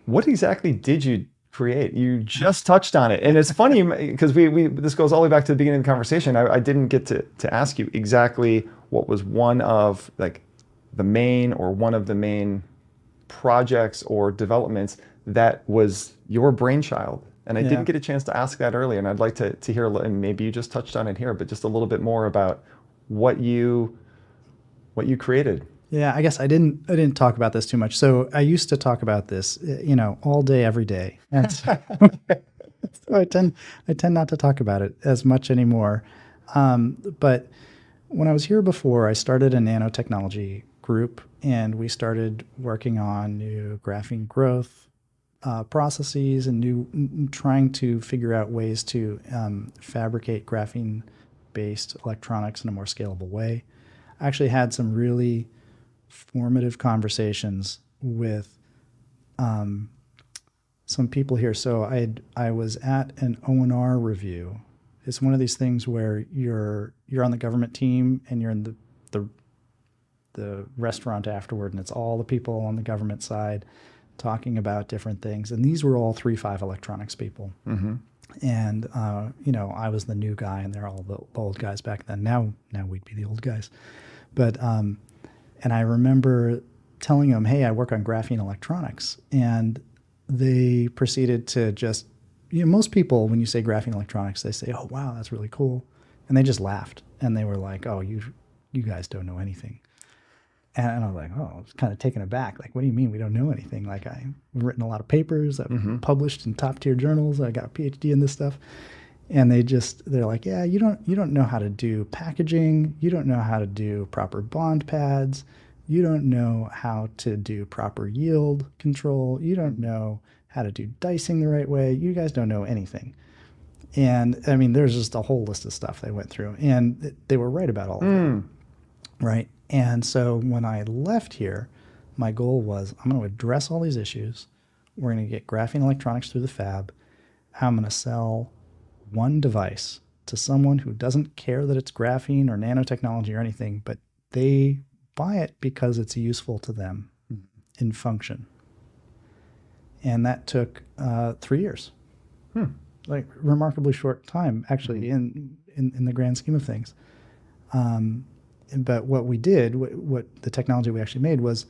what exactly did you create? You just touched on it. And it's funny because this goes all the way back to the beginning of the conversation. I didn't get to ask you exactly what was one of the main projects or developments that was your brainchild. And I didn't get a chance to ask that earlier. And I'd like to hear, and maybe you just touched on it here, but just a little bit more about what you created.
Yeah, I guess I didn't talk about this too much. So I used to talk about this, all day, every day. And so, so I tend not to talk about it as much anymore. But when I was here before, I started a nanotechnology group, and we started working on new graphene growth processes and trying to figure out ways to fabricate graphene-based electronics in a more scalable way. I actually had some really formative conversations with um, some people here. So I was at an O&R review. It's one of these things where you're on the government team and you're in the the restaurant afterward, and it's all the people on the government side talking about different things. And these were all 3.5 electronics people.
Mm-hmm.
And I was the new guy, and they're all the old guys back then. Now we'd be the old guys. But and I remember telling them, "Hey, I work on graphene electronics," and they proceeded to just, most people, when you say graphene electronics, they say, "Oh, wow, that's really cool," and they just laughed, and they were like, "Oh, you guys don't know anything." And I was like, "Oh," I was kind of taken aback. Like, what do you mean we don't know anything? Like, I've written a lot of papers, I've
Mm-hmm.
published in top tier journals, I got a PhD in this stuff. And they're like, "Yeah, you don't know how to do packaging, you don't know how to do proper bond pads, you don't know how to do proper yield control, you don't know how to do dicing the right way, you guys don't know anything." And I mean, there's just a whole list of stuff they went through, and they were right about all of it,
Mm.
right? And so when I left here, my goal was, I'm going to address all these issues. We're going to get graphene electronics through the fab. I'm going to sell one device to someone who doesn't care that it's graphene or nanotechnology or anything, but they buy it because it's useful to them in function. And that took 3 years, like remarkably short time, actually, in the grand scheme of things. But what we did, what the technology we actually made was,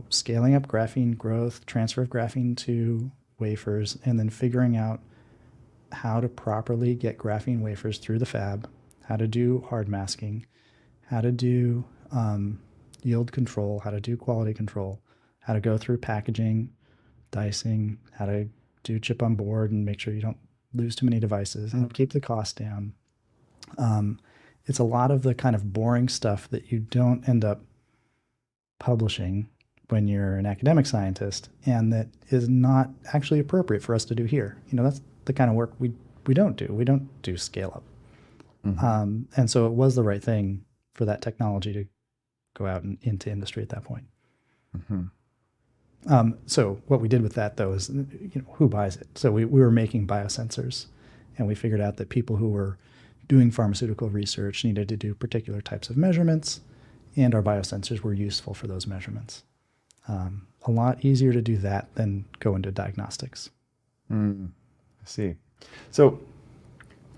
scaling up graphene growth, transfer of graphene to wafers, and then figuring out how to properly get graphene wafers through the fab, how to do hard masking, how to do yield control, how to do quality control, how to go through packaging, dicing, how to do chip on board and make sure you don't lose too many devices, and keep the cost down. It's a lot of the kind of boring stuff that you don't end up publishing when you're an academic scientist, and that is not actually appropriate for us to do here. That's the kind of work we don't do. We don't do scale up.
Mm-hmm.
And so it was the right thing for that technology to go out and into industry at that point.
Mm-hmm.
So what we did with that, though, is, who buys it? So we were making biosensors, and we figured out that people who were doing pharmaceutical research needed to do particular types of measurements, and our biosensors were useful for those measurements. A lot easier to do that than go into diagnostics.
I see. So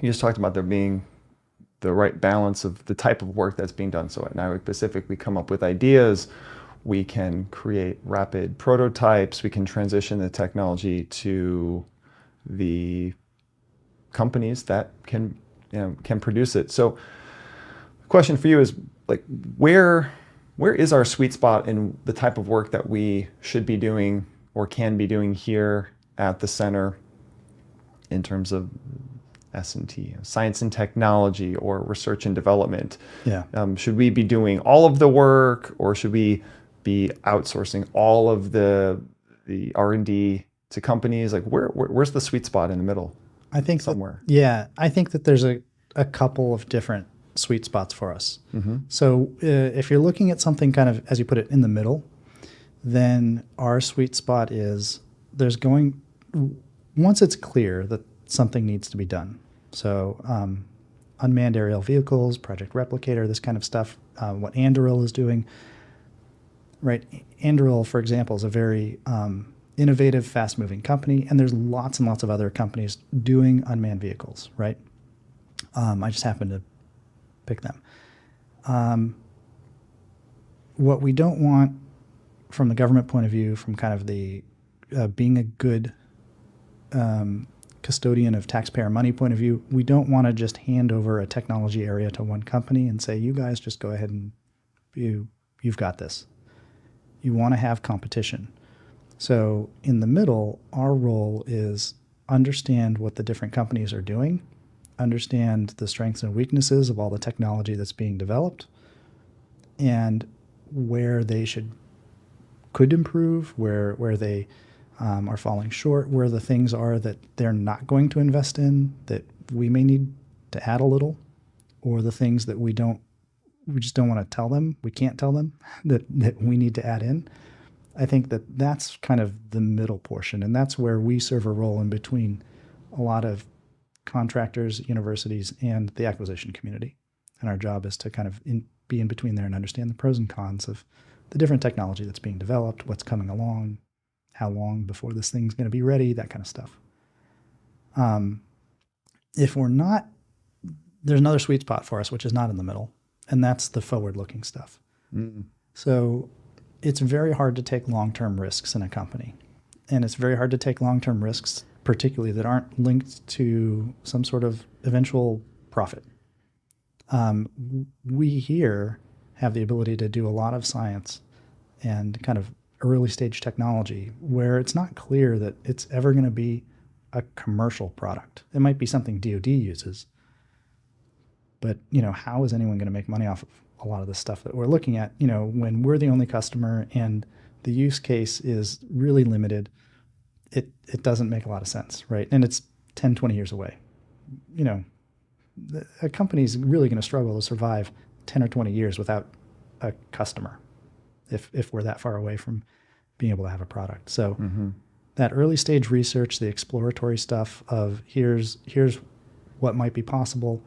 you just talked about there being the right balance of the type of work that's being done. So at NIWC Pacific, we come up with ideas, we can create rapid prototypes, we can transition the technology to the companies that can produce it. So the question for you is, like, where is our sweet spot in the type of work that we should be doing or can be doing here at the center in terms of S&T, science and technology, or research and development?
Yeah.
Should we be doing all of the work, or should we be outsourcing all of the R&D to companies? Like, where's the sweet spot in the middle?
I think
somewhere.
I think that there's a couple of different sweet spots for us.
Mm-hmm.
So if you're looking at something kind of, as you put it, in the middle, then our sweet spot is once it's clear that something needs to be done. So unmanned aerial vehicles, Project Replicator, this kind of stuff, what Anduril is doing. Right. Anduril, for example, is a very innovative, fast-moving company, and there's lots and lots of other companies doing unmanned vehicles, right? I just happen to pick them. What we don't want from the government point of view, from kind of the being a good custodian of taxpayer money point of view, we don't want to just hand over a technology area to one company and say, "You guys just go ahead and you you've got this. You want to have competition. So in the middle, our role is understand what the different companies are doing, understand the strengths and weaknesses of all the technology that's being developed, and where they could improve, where they are falling short, where the things are that they're not going to invest in that we may need to add a little, or the things that we just don't want to tell them, we can't tell them that we need to add in. I think that that's kind of the middle portion, and that's where we serve a role in between a lot of contractors, universities, and the acquisition community. And our job is to kind of be in between there and understand the pros and cons of the different technology that's being developed, what's coming along, how long before this thing's going to be ready, that kind of stuff. If we're not, there's another sweet spot for us, which is not in the middle, and that's the forward-looking stuff. Mm. So it's very hard to take long-term risks in a company, and it's very hard to take long-term risks, particularly that aren't linked to some sort of eventual profit. We here have the ability to do a lot of science and kind of early stage technology where it's not clear that it's ever going to be a commercial product. It might be something DoD uses, but how is anyone going to make money off of a lot of the stuff that we're looking at? When we're the only customer and the use case is really limited, it doesn't make a lot of sense, right? And it's 10, 20 years away. A company's really going to struggle to survive 10 or 20 years without a customer if we're that far away from being able to have a product. So that early stage research, the exploratory stuff of here's what might be possible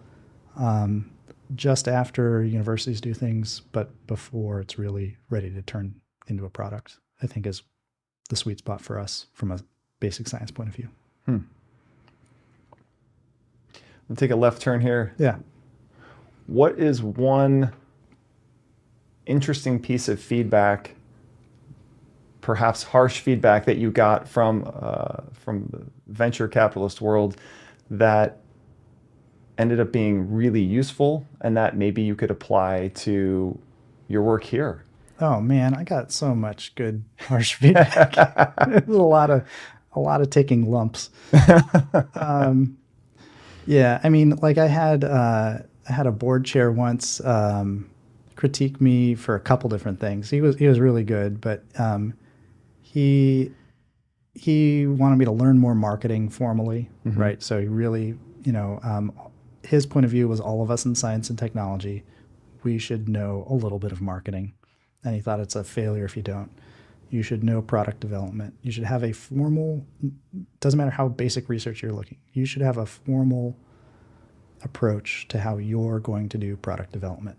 just after universities do things, but before it's really ready to turn into a product, I think is the sweet spot for us from a basic science point of view.
We'll take a left turn here.
Yeah.
What is one interesting piece of feedback, perhaps harsh feedback, that you got from the venture capitalist world that ended up being really useful and that maybe you could apply to your work here?
Oh man, I got so much good harsh feedback. There's a lot of taking lumps. Yeah, I mean, like I had a board chair once critique me for a couple different things. He was really good, but he wanted me to learn more marketing formally, right? So he really, his point of view was all of us in science and technology, we should know a little bit of marketing. And he thought it's a failure if you don't. You should know product development. You should have a formal, doesn't matter how basic research you're looking, you should have a formal approach to how you're going to do product development.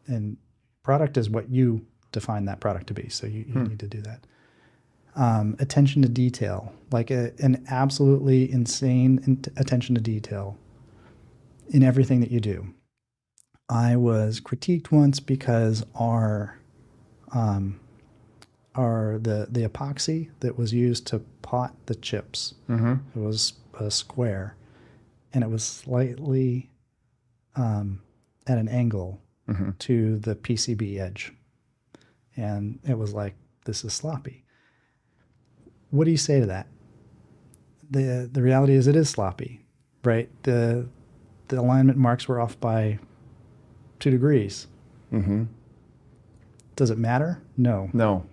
And product is what you define that product to be. So you need to do that. Attention to detail, like an absolutely insane attention to detail in everything that you do. I was critiqued once because the epoxy that was used to pot the chips, it was a square, and it was slightly at an angle to the PCB edge, and it was like, this is sloppy. What do you say to that? The reality is it is sloppy, right? The alignment marks were off by 2 degrees. Does it matter? No.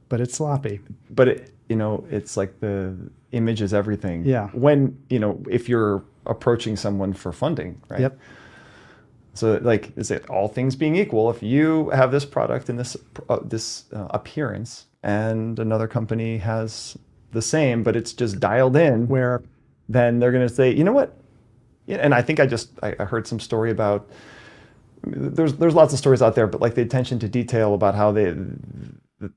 But it's sloppy.
But it's like the image is everything.
Yeah.
When, if you're approaching someone for funding, right?
Yep.
So like, is it all things being equal? If you have this product and this appearance and another company has the same, but it's just dialed in,
where
then they're going to say, you know what? And I think I heard some story about, there's lots of stories out there, but like the attention to detail about how the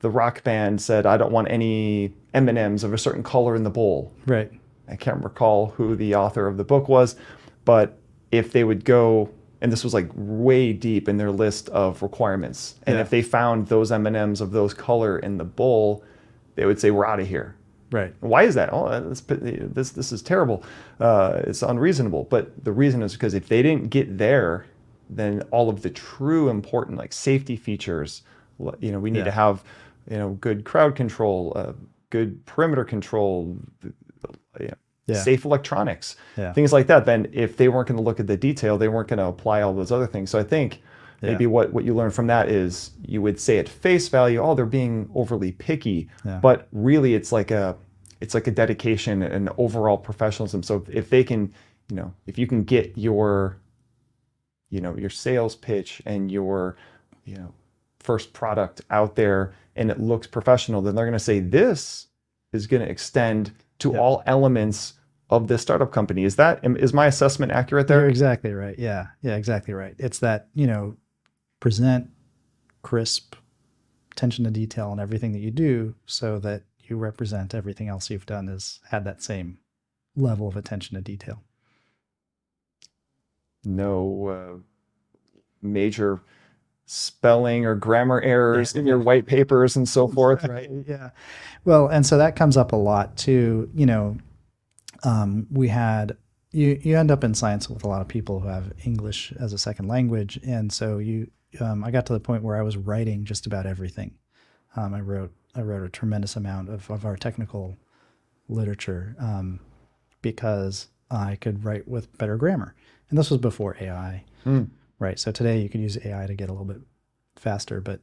rock band said, I don't want any M&Ms of a certain color in the bowl.
Right.
I can't recall who the author of the book was, but if they would go, and this was like way deep in their list of requirements, and if they found those M&Ms of those color in the bowl, they would say, we're out of here.
Right.
Why is that? Oh, this is terrible. It's unreasonable. But the reason is because if they didn't get there, then all of the true important like safety features, We need to
Yeah.
have, good crowd control, good perimeter control, you know,
Yeah.
safe electronics,
Yeah.
things like that. Then if they weren't going to look at the detail, they weren't going to apply all those other things. So I think
Yeah.
maybe what you learn from that is you would say at face value, oh, they're being overly picky,
Yeah.
but really it's like a dedication and overall professionalism. So if they can, if you can get your, your sales pitch and your, first product out there and it looks professional, then they're going to say this is going to extend to
Yep.
all elements of this startup company. Is my assessment accurate there?
You're exactly right. Yeah. Yeah, exactly right. It's that, present crisp, attention to detail in everything that you do so that you represent everything else you've done has had that same level of attention to detail.
No major spelling or grammar errors in your white papers and so forth, right?
Yeah. Well, and so that comes up a lot too. We had you end up in science with a lot of people who have English as a second language, and so I got to the point where I was writing just about everything. I wrote a tremendous amount of our technical literature because I could write with better grammar, and this was before AI. Right. So today you can use AI to get a little bit faster, but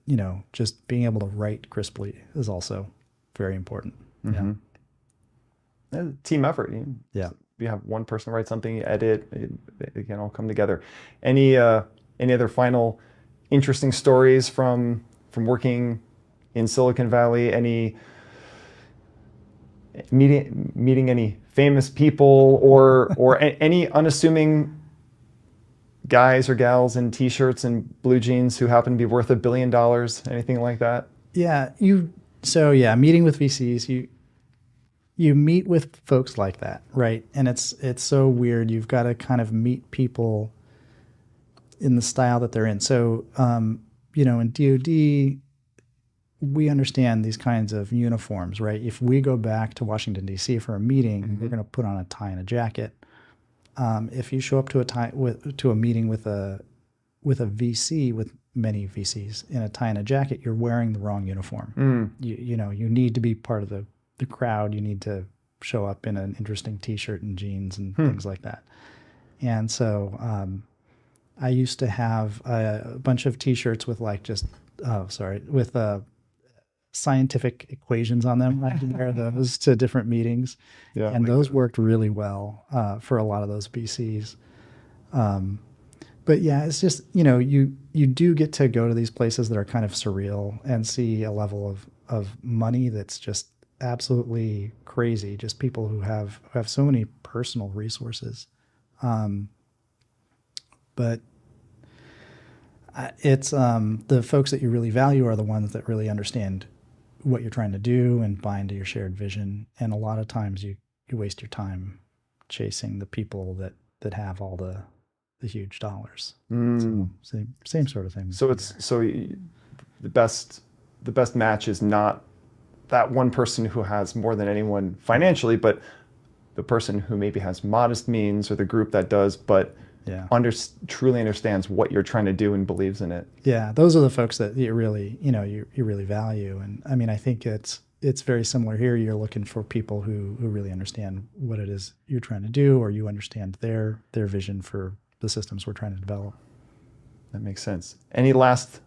just being able to write crisply is also very important.
Mm-hmm. Yeah. Team effort.
Yeah.
You have one person write something, you edit, it can all come together. Any other final interesting stories from working in Silicon Valley? Any meeting any famous people or any unassuming guys or gals in t-shirts and blue jeans who happen to be worth $1 billion, anything like that?
Yeah, meeting with VCs, you meet with folks like that, right? And it's so weird. You've got to kind of meet people in the style that they're in. So, in DoD, we understand these kinds of uniforms, right? If we go back to Washington D.C. for a meeting, we're going to put on a tie and a jacket. If you show up to a meeting with a VC, with many VCs in a tie and a jacket, you're wearing the wrong uniform. You need to be part of the crowd. You need to show up in an interesting T-shirt and jeans and things like that. And so I used to have a bunch of T-shirts with with scientific equations on them. I can wear those to different meetings.
Yeah,
and those worked really well for a lot of those VCs. But yeah, it's just, you do get to go to these places that are kind of surreal and see a level of money that's just absolutely crazy. Just people who have so many personal resources. But it's the folks that you really value are the ones that really understand what you're trying to do and buy into your shared vision. And a lot of times you waste your time chasing the people that have all the huge dollars. So same sort of thing.
So the best match is not that one person who has more than anyone financially, but the person who maybe has modest means, or the group that does, but truly understands what you're trying to do and believes in it.
Yeah, those are the folks that you really, you really value. And I mean, I think it's very similar here. You're looking for people who really understand what it is you're trying to do, or you understand their vision for the systems we're trying to develop.
That makes sense. Any last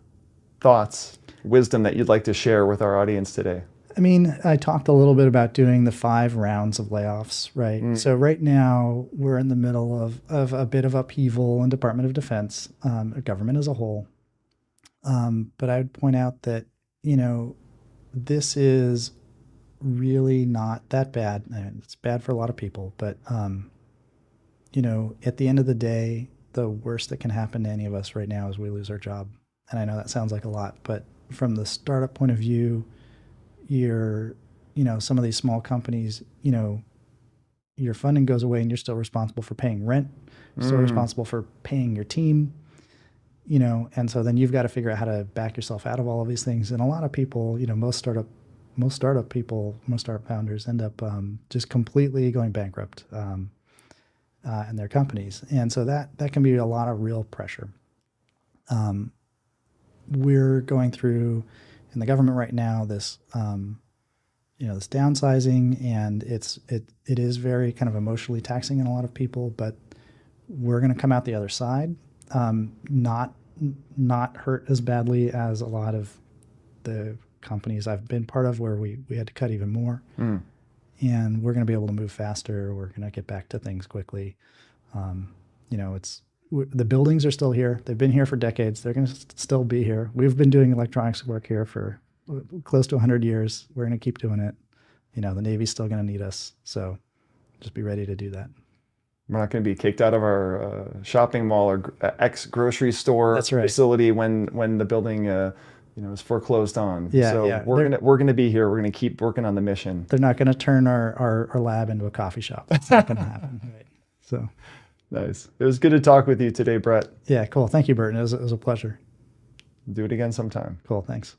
thoughts, wisdom that you'd like to share with our audience today?
I mean, I talked a little bit about doing the 5 rounds of layoffs, right? So right now we're in the middle of a bit of upheaval in Department of Defense, government as a whole. But I would point out that, this is really not that bad. It's bad for a lot of people, but, at the end of the day, the worst that can happen to any of us right now is we lose our job. And I know that sounds like a lot, but from the startup point of view, some of these small companies, your funding goes away and you're still responsible for paying rent, still responsible for paying your team, and so then you've got to figure out how to back yourself out of all of these things. And a lot of people, most startup founders end up just completely going bankrupt in their companies. And so that can be a lot of real pressure. we're going through in the government right now this this downsizing, and it is very kind of emotionally taxing on a lot of people, but we're going to come out the other side, not hurt as badly as a lot of the companies I've been part of, where we had to cut even more. And we're going to be able to move faster. We're going to get back to things quickly. The buildings are still here. They've been here for decades. They're going to still be here. We've been doing electronics work here for close to 100 years. We're going to keep doing it. The Navy's still going to need us. So just be ready to do that.
We're not going to be kicked out of our shopping mall or ex-grocery store
That's right.
facility when the building is foreclosed on.
Yeah,
so
yeah.
we're gonna be here. We're gonna keep working on the mission.
They're not going to turn our lab into a coffee shop. That's not going to happen. Right. So
nice. It was good to talk with you today, Brett.
yeah, cool. Thank you, Burton. It was a pleasure.
Do it again sometime.
Cool. Thanks.